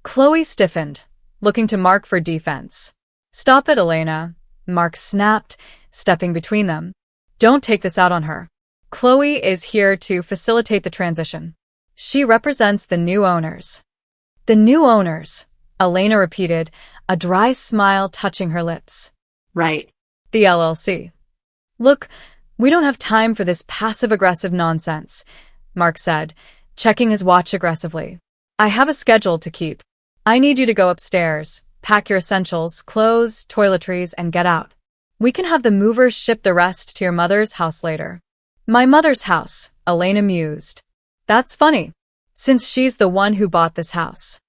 Chloe stiffened, looking to Mark for defense. Stop it, Elena, Mark snapped, stepping between them. Don't take this out on her. Chloe is here to facilitate the transition. She represents the new owners. The new owners, Elena repeated, a dry smile touching her lips. Right. The LLC. Look, we don't have time for this passive-aggressive nonsense, Mark said, checking his watch aggressively. I have a schedule to keep. I need you to go upstairs, pack your essentials, clothes, toiletries, and get out. We can have the movers ship the rest to your mother's house later. My mother's house, Elena mused. That's funny, since she's the one who bought this house.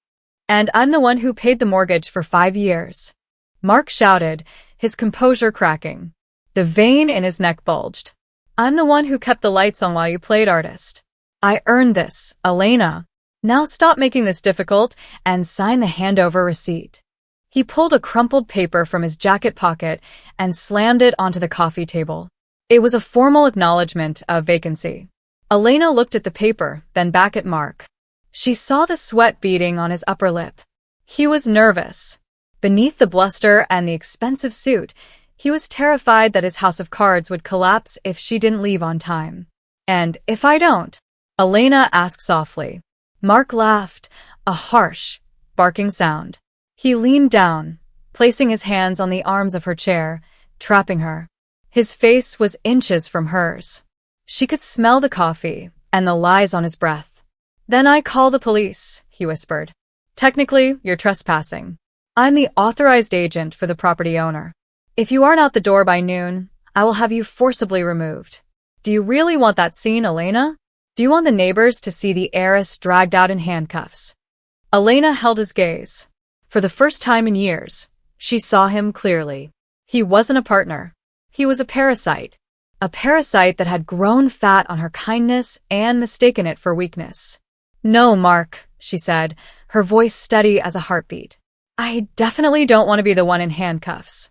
And I'm the one who paid the mortgage for 5 years. Mark shouted, his composure cracking. The vein in his neck bulged. I'm the one who kept the lights on while you played artist. I earned this, Elena. Now stop making this difficult and sign the handover receipt. He pulled a crumpled paper from his jacket pocket and slammed it onto the coffee table. It was a formal acknowledgement of vacancy. Elena looked at the paper, then back at Mark. She saw the sweat beading on his upper lip. He was nervous. Beneath the bluster and the expensive suit, he was terrified that his house of cards would collapse if she didn't leave on time. And if I don't? Elena asked softly. Mark laughed, a harsh, barking sound. He leaned down, placing his hands on the arms of her chair, trapping her. His face was inches from hers. She could smell the coffee and the lies on his breath. Then I call the police, he whispered. Technically, you're trespassing. I'm the authorized agent for the property owner. If you aren't out the door by noon, I will have you forcibly removed. Do you really want that scene, Elena? Do you want the neighbors to see the heiress dragged out in handcuffs? Elena held his gaze. For the first time in years, she saw him clearly. He wasn't a partner. He was a parasite. A parasite that had grown fat on her kindness and mistaken it for weakness. No, Mark, she said, her voice steady as a heartbeat. I definitely don't want to be the one in handcuffs.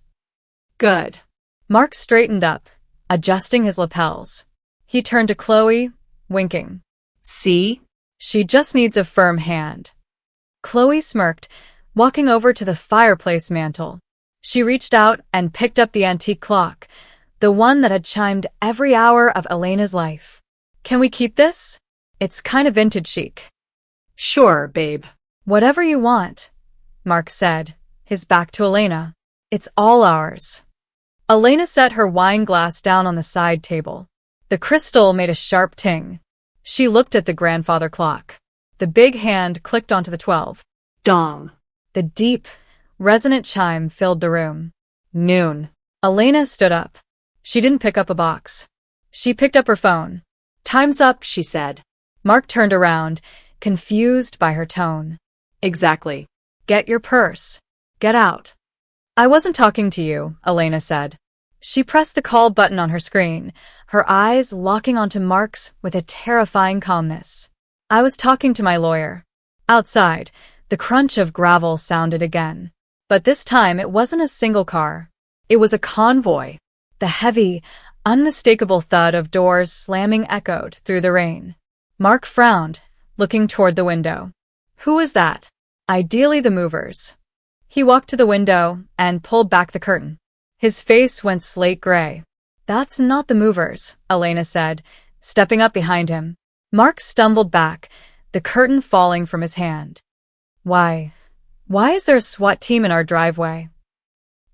Good. Mark straightened up, adjusting his lapels. He turned to Chloe, winking. See? She just needs a firm hand. Chloe smirked, walking over to the fireplace mantel. She reached out and picked up the antique clock, the one that had chimed every hour of Elena's life. Can we keep this? It's kind of vintage chic. Sure, babe. Whatever you want, Mark said, his back to Elena. It's all ours. Elena set her wine glass down on the side table. The crystal made a sharp ting. She looked at the grandfather clock. The big hand clicked onto the 12. Dong. The deep, resonant chime filled the room. Noon. Elena stood up. She didn't pick up a box. She picked up her phone. Time's up, she said. Mark turned around, confused by her tone. Exactly. Get your purse. Get out. I wasn't talking to you, Elena said. She pressed the call button on her screen, her eyes locking onto Mark's with a terrifying calmness. I was talking to my lawyer. Outside, the crunch of gravel sounded again. But this time it wasn't a single car. It was a convoy. The heavy, unmistakable thud of doors slamming echoed through the rain. Mark frowned, looking toward the window. Who was that? Ideally the movers. He walked to the window and pulled back the curtain. His face went slate gray. That's not the movers, Elena said, stepping up behind him. Mark stumbled back, the curtain falling from his hand. Why is there a SWAT team in our driveway?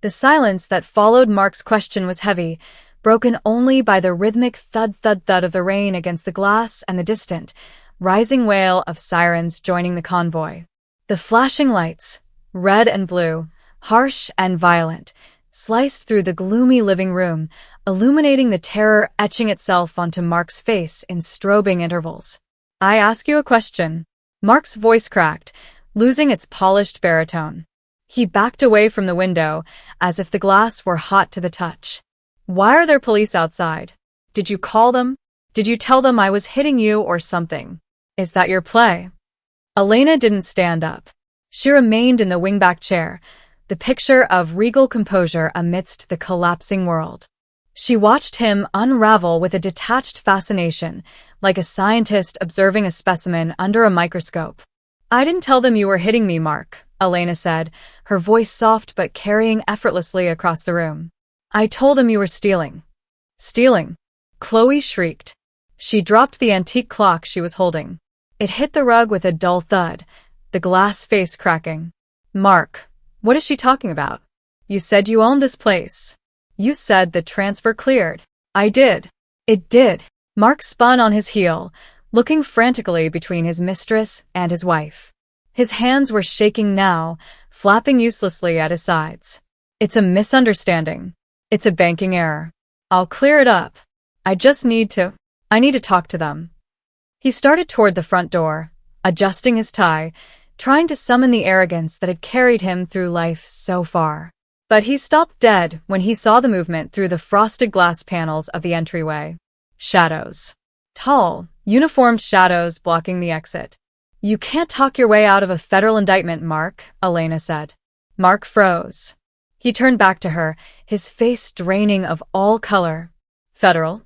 The silence that followed Mark's question was heavy, broken only by the rhythmic thud-thud-thud of the rain against the glass and the distant, rising wail of sirens joining the convoy. The flashing lights, red and blue, harsh and violent, sliced through the gloomy living room, illuminating the terror etching itself onto Mark's face in strobing intervals. I ask you a question. Mark's voice cracked, losing its polished baritone. He backed away from the window, as if the glass were hot to the touch. Why are there police outside? Did you call them? Did you tell them I was hitting you or something? Is that your play? Elena didn't stand up. She remained in the wingback chair, the picture of regal composure amidst the collapsing world. She watched him unravel with a detached fascination, like a scientist observing a specimen under a microscope. I didn't tell them you were hitting me, Mark, Elena said, her voice soft but carrying effortlessly across the room. I told them you were stealing. Stealing? Chloe shrieked. She dropped the antique clock she was holding. It hit the rug with a dull thud, the glass face cracking. Mark, what is she talking about? You said you owned this place. You said the transfer cleared. I did. It did. Mark spun on his heel, looking frantically between his mistress and his wife. His hands were shaking now, flapping uselessly at his sides. It's a misunderstanding. It's a banking error. I'll clear it up. I need to talk to them. He started toward the front door, adjusting his tie, trying to summon the arrogance that had carried him through life so far. But he stopped dead when he saw the movement through the frosted glass panels of the entryway. Shadows. Tall, uniformed shadows blocking the exit. You can't talk your way out of a federal indictment, Mark, Elena said. Mark froze. He turned back to her, his face draining of all color. Federal?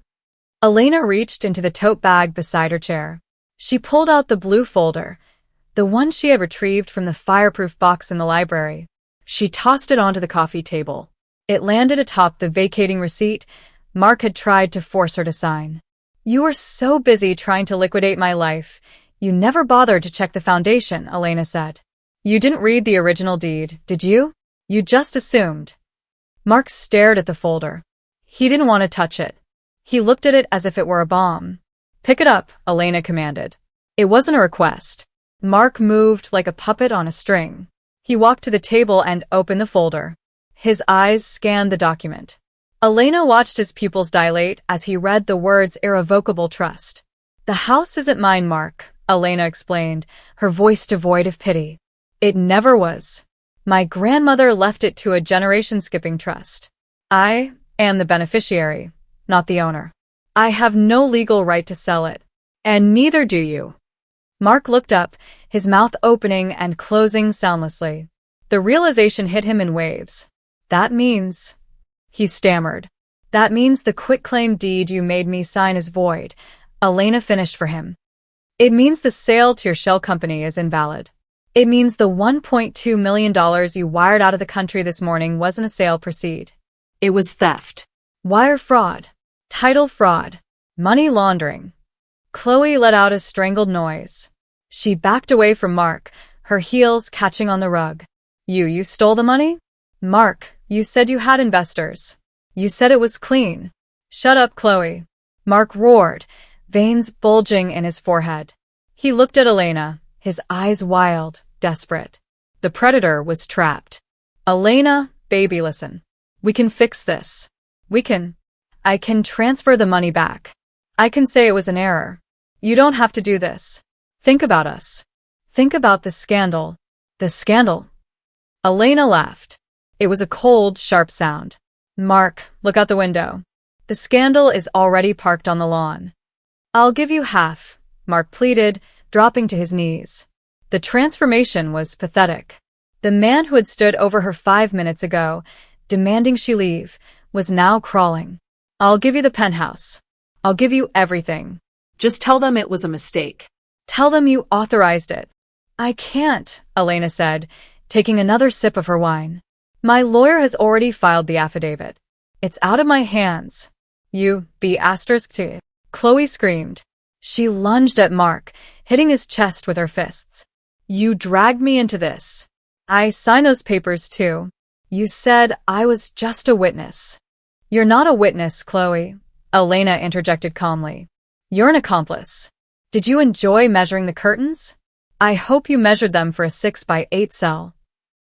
Elena reached into the tote bag beside her chair. She pulled out the blue folder, the one she had retrieved from the fireproof box in the library. She tossed it onto the coffee table. It landed atop the vacating receipt Mark had tried to force her to sign. You were so busy trying to liquidate my life, you never bothered to check the foundation, Elena said. You didn't read the original deed, did you? You just assumed. Mark stared at the folder. He didn't want to touch it. He looked at it as if it were a bomb. Pick it up, Elena commanded. It wasn't a request. Mark moved like a puppet on a string. He walked to the table and opened the folder. His eyes scanned the document. Elena watched his pupils dilate as he read the words irrevocable trust. The house isn't mine, Mark, Elena explained, her voice devoid of pity. It never was. My grandmother left it to a generation-skipping trust. I am the beneficiary, not the owner. I have no legal right to sell it. And neither do you. Mark looked up, his mouth opening and closing soundlessly. The realization hit him in waves. That means... He stammered. That means the quitclaim deed you made me sign is void, Elena finished for him. It means the sale to your shell company is invalid. It means the $1.2 million you wired out of the country this morning wasn't a sale proceed. It was theft. Wire fraud. Title fraud. Money laundering. Chloe let out a strangled noise. She backed away from Mark, her heels catching on the rug. You stole the money? Mark, you said you had investors. You said it was clean. Shut up, Chloe. Mark roared, veins bulging in his forehead. He looked at Elena, his eyes wild, desperate. The predator was trapped. Elena, baby, listen. We can fix this. I can transfer the money back. I can say it was an error. You don't have to do this. Think about us. Think about the scandal. The scandal. Elena laughed. It was a cold, sharp sound. Mark, look out the window. The scandal is already parked on the lawn. I'll give you half, Mark pleaded, dropping to his knees. The transformation was pathetic. The man who had stood over her 5 minutes ago, demanding she leave, was now crawling. I'll give you the penthouse. I'll give you everything. Just tell them it was a mistake. Tell them you authorized it. I can't, Elena said, taking another sip of her wine. My lawyer has already filed the affidavit. It's out of my hands. You, ***. Chloe screamed. She lunged at Mark, hitting his chest with her fists. You dragged me into this. I signed those papers too. You said I was just a witness. You're not a witness, Chloe, Elena interjected calmly. You're an accomplice. Did you enjoy measuring the curtains? I hope you measured them for a 6x8 cell.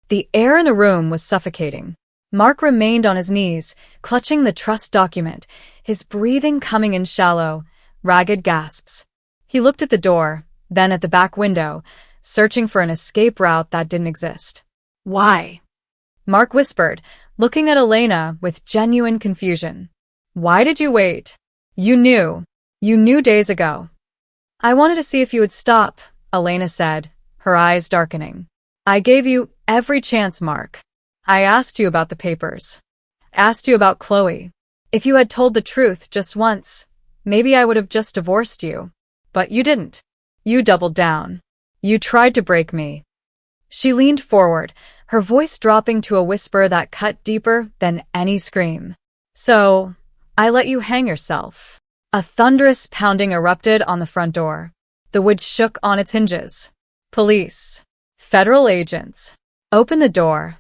The air in the room was suffocating. Mark remained on his knees, clutching the trust document, his breathing coming in shallow, ragged gasps. He looked at the door, then at the back window, searching for an escape route that didn't exist. Why? Mark whispered, looking at Elena with genuine confusion. Why did you wait? You knew. You knew days ago. I wanted to see if you would stop, Elena said, her eyes darkening. I gave you every chance, Mark. I asked you about the papers. Asked you about Chloe. If you had told the truth just once, maybe I would have just divorced you. But you didn't. You doubled down. You tried to break me. She leaned forward, her voice dropping to a whisper that cut deeper than any scream. So, I let you hang yourself. A thunderous pounding erupted on the front door. The wood shook on its hinges. Police. Federal agents. Open the door.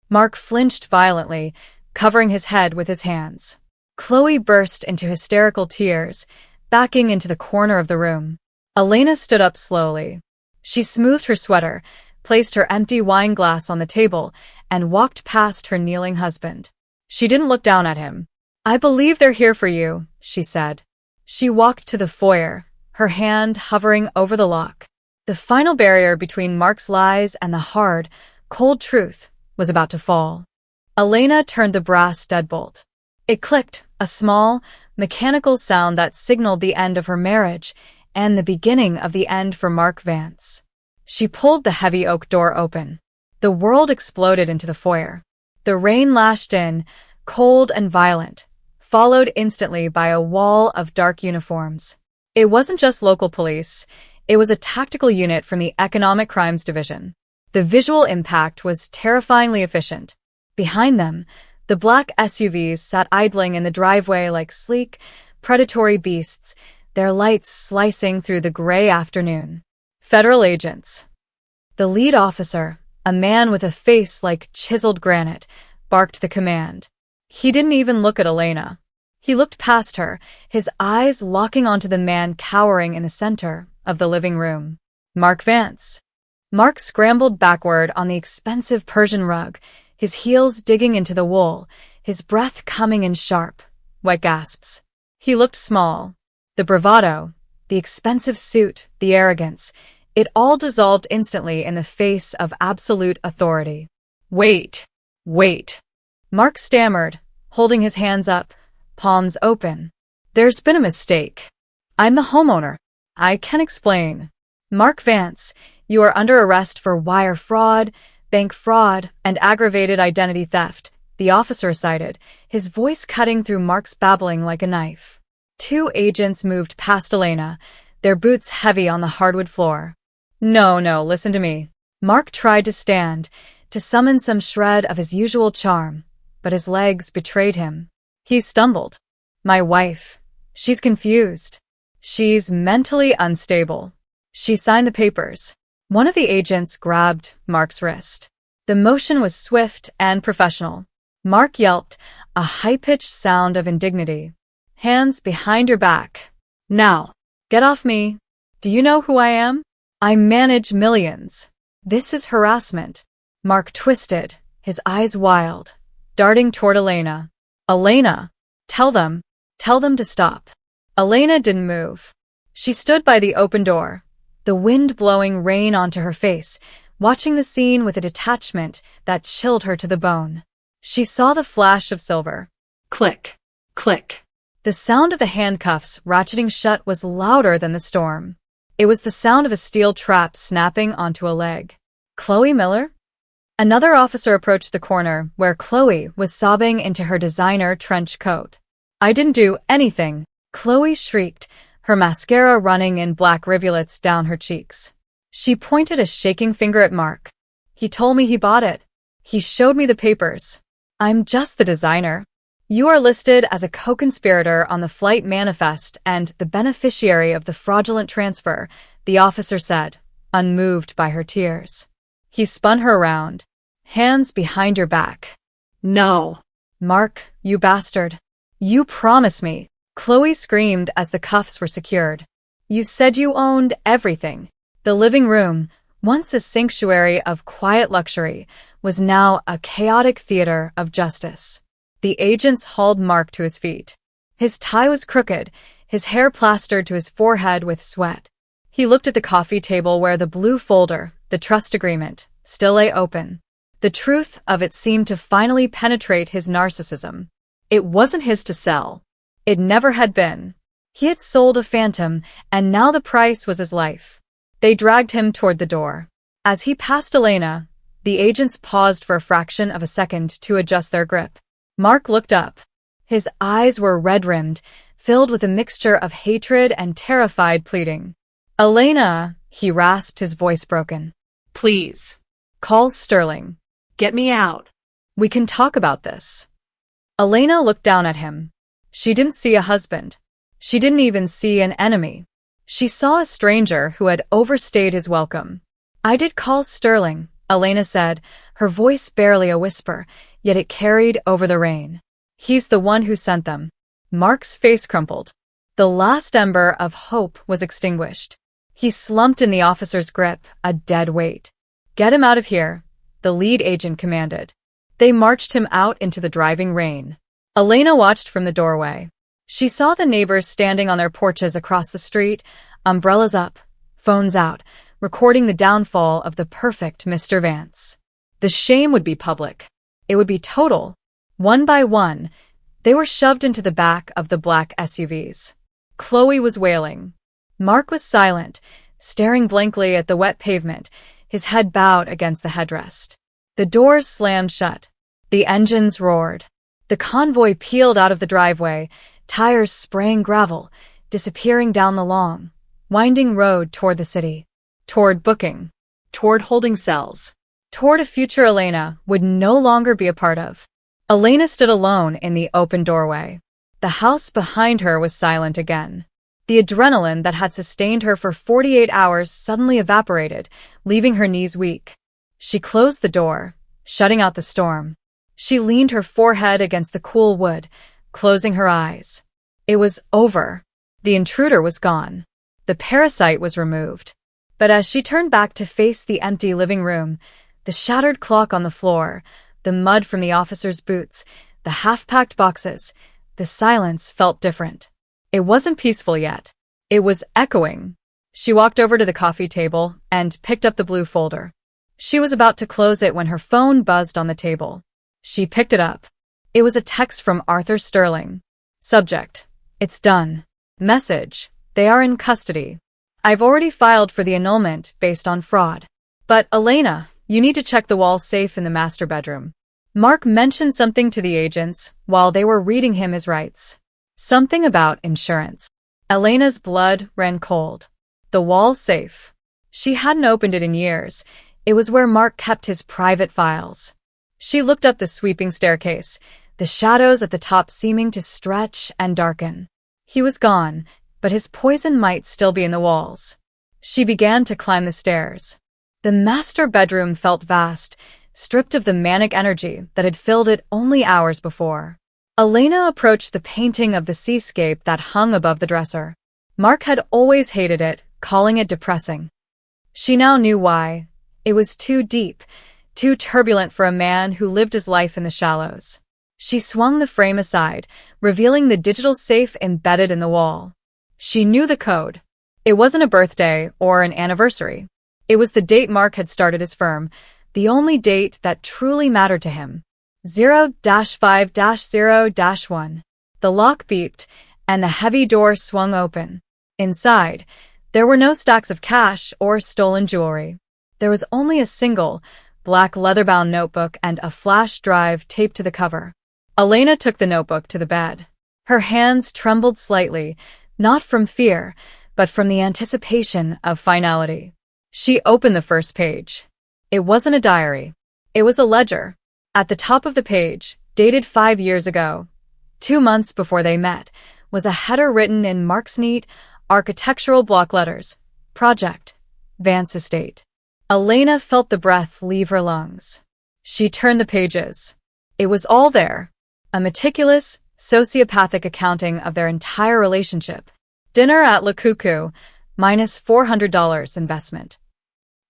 Mark flinched violently, covering his head with his hands. Chloe burst into hysterical tears, backing into the corner of the room. Elena stood up slowly. She smoothed her sweater, placed her empty wine glass on the table, and walked past her kneeling husband. She didn't look down at him. I believe they're here for you, she said. She walked to the foyer, her hand hovering over the lock. The final barrier between Mark's lies and the hard, cold truth was about to fall. Elena turned the brass deadbolt. It clicked, a small, mechanical sound that signaled the end of her marriage and the beginning of the end for Mark Vance. She pulled the heavy oak door open. The world exploded into the foyer. The rain lashed in, cold and violent, followed instantly by a wall of dark uniforms. It wasn't just local police, it was a tactical unit from the Economic Crimes Division. The visual impact was terrifyingly efficient. Behind them, the black SUVs sat idling in the driveway like sleek, predatory beasts, their lights slicing through the gray afternoon. Federal agents. The lead officer, a man with a face like chiseled granite, barked the command. He didn't even look at Elena. He looked past her, his eyes locking onto the man cowering in the center of the living room. Mark Vance. Mark scrambled backward on the expensive Persian rug, his heels digging into the wool, his breath coming in sharp, wet gasps. He looked small. The bravado, the expensive suit, the arrogance, it all dissolved instantly in the face of absolute authority. Wait. Mark stammered, holding his hands up, palms open. There's been a mistake. I'm the homeowner. I can explain. Mark Vance, you are under arrest for wire fraud, bank fraud, and aggravated identity theft, the officer cited, his voice cutting through Mark's babbling like a knife. Two agents moved past Elena, their boots heavy on the hardwood floor. No, listen to me. Mark tried to stand, to summon some shred of his usual charm, but his legs betrayed him. He stumbled. My wife. She's confused. She's mentally unstable. She signed the papers. One of the agents grabbed Mark's wrist. The motion was swift and professional. Mark yelped, a high-pitched sound of indignity. Hands behind your back. Now, get off me. Do you know who I am? I manage millions. This is harassment. Mark twisted, his eyes wild, darting toward Elena. Elena, tell them to stop. Elena didn't move. She stood by the open door, the wind blowing rain onto her face, watching the scene with a detachment that chilled her to the bone. She saw the flash of silver. Click, click. The sound of the handcuffs ratcheting shut was louder than the storm. It was the sound of a steel trap snapping onto a leg. Chloe Miller? Another officer approached the corner where Chloe was sobbing into her designer trench coat. I didn't do anything, Chloe shrieked, her mascara running in black rivulets down her cheeks. She pointed a shaking finger at Mark. He told me he bought it. He showed me the papers. I'm just the designer. You are listed as a co-conspirator on the flight manifest and the beneficiary of the fraudulent transfer, the officer said, unmoved by her tears. He spun her around. Hands behind your back. No. Mark, you bastard. You promised me. Chloe screamed as the cuffs were secured. You said you owned everything. The living room, once a sanctuary of quiet luxury, was now a chaotic theater of justice. The agents hauled Mark to his feet. His tie was crooked, his hair plastered to his forehead with sweat. He looked at the coffee table where the blue folder, the trust agreement, still lay open. The truth of it seemed to finally penetrate his narcissism. It wasn't his to sell. It never had been. He had sold a phantom, and now the price was his life. They dragged him toward the door. As he passed Elena, the agents paused for a fraction of a second to adjust their grip. Mark looked up. His eyes were red-rimmed, filled with a mixture of hatred and terrified pleading. "Elena," he rasped, his voice broken. Please. "Call Sterling. Get me out. We can talk about this." Elena looked down at him. She didn't see a husband. She didn't even see an enemy. She saw a stranger who had overstayed his welcome. "I did call Sterling," Elena said, her voice barely a whisper, yet it carried over the rain. "He's the one who sent them." Mark's face crumpled. The last ember of hope was extinguished. He slumped in the officer's grip, a dead weight. "Get him out of here," the lead agent commanded. They marched him out into the driving rain. Elena watched from the doorway. She saw the neighbors standing on their porches across the street, umbrellas up, phones out, recording the downfall of the perfect Mr. Vance. The shame would be public. It would be total. One by one, they were shoved into the back of the black SUVs. Chloe was wailing. Mark was silent, staring blankly at the wet pavement, his head bowed against the headrest. The doors slammed shut. The engines roared. The convoy peeled out of the driveway, tires spraying gravel, disappearing down the long, winding road toward the city, toward booking, Toward holding cells. toward a future Elena would no longer be a part of. Elena stood alone in the open doorway. The house behind her was silent again. The adrenaline that had sustained her for 48 hours suddenly evaporated, leaving her knees weak. She closed the door, shutting out the storm. She leaned her forehead against the cool wood, closing her eyes. It was over. The intruder was gone. The parasite was removed. But as she turned back to face the empty living room, the shattered clock on the floor, the mud from the officer's boots, the half-packed boxes, the silence felt different. It wasn't peaceful yet. It was echoing. She walked over to the coffee table and picked up the blue folder. She was about to close it when her phone buzzed on the table. She picked it up. It was a text from Arthur Sterling. Subject: "It's done." Message: "They are in custody. I've already filed for the annulment based on fraud. But, Elena, you need to check the wall safe in the master bedroom." Mark mentioned something to the agents while they were reading him his rights. Something about insurance. Elena's blood ran cold. The wall safe. She hadn't opened it in years. It was where Mark kept his private files. She looked up the sweeping staircase, the shadows at the top seeming to stretch and darken. He was gone, but his poison might still be in the walls. She began to climb the stairs. The master bedroom felt vast, stripped of the manic energy that had filled it only hours before. Elena approached the painting of the seascape that hung above the dresser. Mark had always hated it, calling it depressing. She now knew why. It was too deep, too turbulent for a man who lived his life in the shallows. She swung the frame aside, revealing the digital safe embedded in the wall. She knew the code. It wasn't a birthday or an anniversary. It was the date Mark had started his firm, the only date that truly mattered to him. 0-5-0-1. The lock beeped, and the heavy door swung open. Inside, there were no stacks of cash or stolen jewelry. There was only a single, black leather-bound notebook and a flash drive taped to the cover. Elena took the notebook to the bed. Her hands trembled slightly, not from fear, but from the anticipation of finality. She opened the first page. It wasn't a diary. It was a ledger. At the top of the page, dated 5 years ago, 2 months before they met, was a header written in Mark's neat, architectural block letters. Project: Vance Estate. Elena felt the breath leave her lungs. She turned the pages. It was all there. A meticulous, sociopathic accounting of their entire relationship. Dinner at La Cuckoo, minus $400 investment.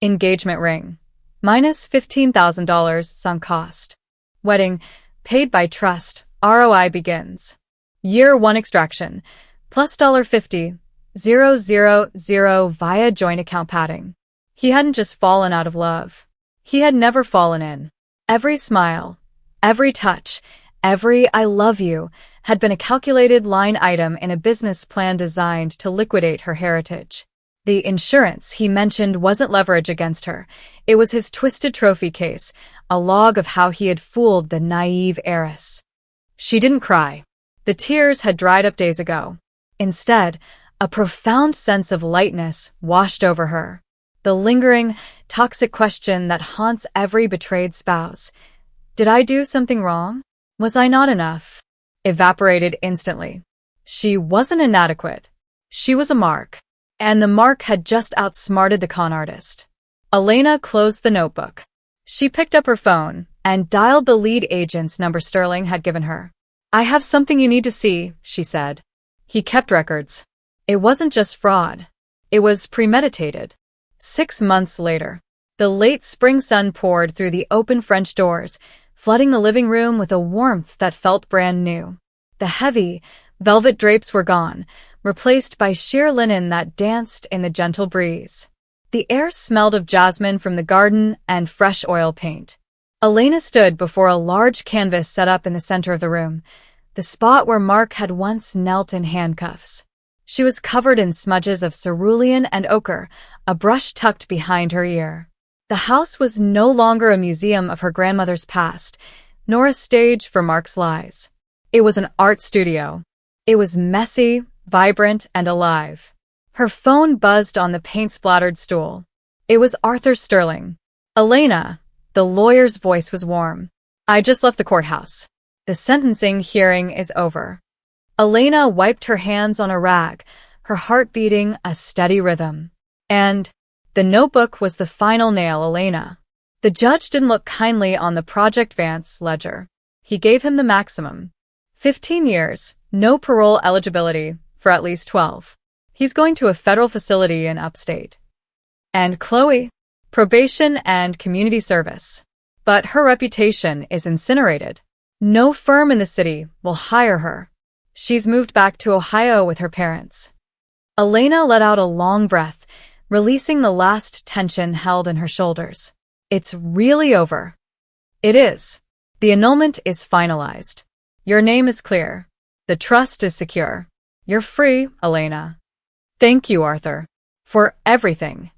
Engagement ring, minus $15,000 sunk cost. Wedding, paid by trust, ROI begins. Year 1 extraction, plus $50,000 via joint account padding. He hadn't just fallen out of love. He had never fallen in. Every smile, every touch, Every "I love you" had been a calculated line item in a business plan designed to liquidate her heritage. The insurance he mentioned wasn't leverage against her. It was his twisted trophy case, a log of how he had fooled the naive heiress. She didn't cry. The tears had dried up days ago. Instead, a profound sense of lightness washed over her. The lingering, toxic question that haunts every betrayed spouse. Did I do something wrong? Was I not enough? Evaporated instantly. She wasn't inadequate. She was a mark. And the mark had just outsmarted the con artist. Elena closed the notebook. She picked up her phone and dialed the lead agent's number Sterling had given her. "I have something you need to see," she said. He kept records. It wasn't just fraud. It was premeditated. 6 months later, the late spring sun poured through the open French doors, flooding the living room with a warmth that felt brand new. The heavy, velvet drapes were gone, replaced by sheer linen that danced in the gentle breeze. The air smelled of jasmine from the garden and fresh oil paint. Elena stood before a large canvas set up in the center of the room, the spot where Mark had once knelt in handcuffs. She was covered in smudges of cerulean and ochre, a brush tucked behind her ear. The house was no longer a museum of her grandmother's past, nor a stage for Mark's lies. It was an art studio. It was messy, vibrant, and alive. Her phone buzzed on the paint-splattered stool. It was Arthur Sterling. "Elena," the lawyer's voice was warm. "I just left the courthouse. The sentencing hearing is over." Elena wiped her hands on a rag, her heart beating a steady rhythm. And the notebook was the final nail, Elena. The judge didn't look kindly on the Project Vance ledger. He gave him the maximum. 15 years, no parole eligibility for at least 12. He's going to a federal facility in upstate. And Chloe, probation and community service. But her reputation is incinerated. No firm in the city will hire her. She's moved back to Ohio with her parents. Elena let out a long breath, releasing the last tension held in her shoulders. It's really over. It is. The annulment is finalized. Your name is clear. The trust is secure. You're free, Elena. Thank you, Arthur, for everything.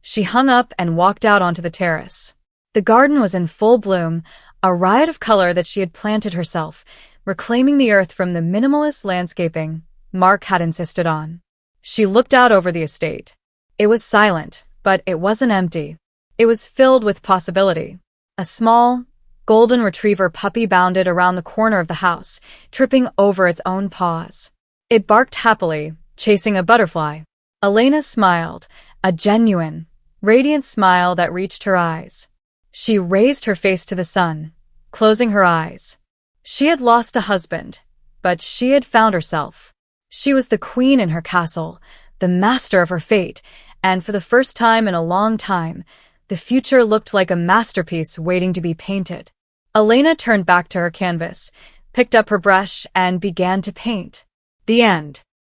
She hung up and walked out onto the terrace. The garden was in full bloom, a riot of color that she had planted herself, reclaiming the earth from the minimalist landscaping Mark had insisted on. She looked out over the estate. It was silent, but it wasn't empty. It was filled with possibility. A small, golden retriever puppy bounded around the corner of the house, tripping over its own paws. It barked happily, chasing a butterfly. Elena smiled, a genuine, radiant smile that reached her eyes. She raised her face to the sun, closing her eyes. She had lost a husband, but she had found herself. She was the queen in her castle, the master of her fate, and for the first time in a long time, the future looked like a masterpiece waiting to be painted. Elena turned back to her canvas, picked up her brush, and began to paint. The end.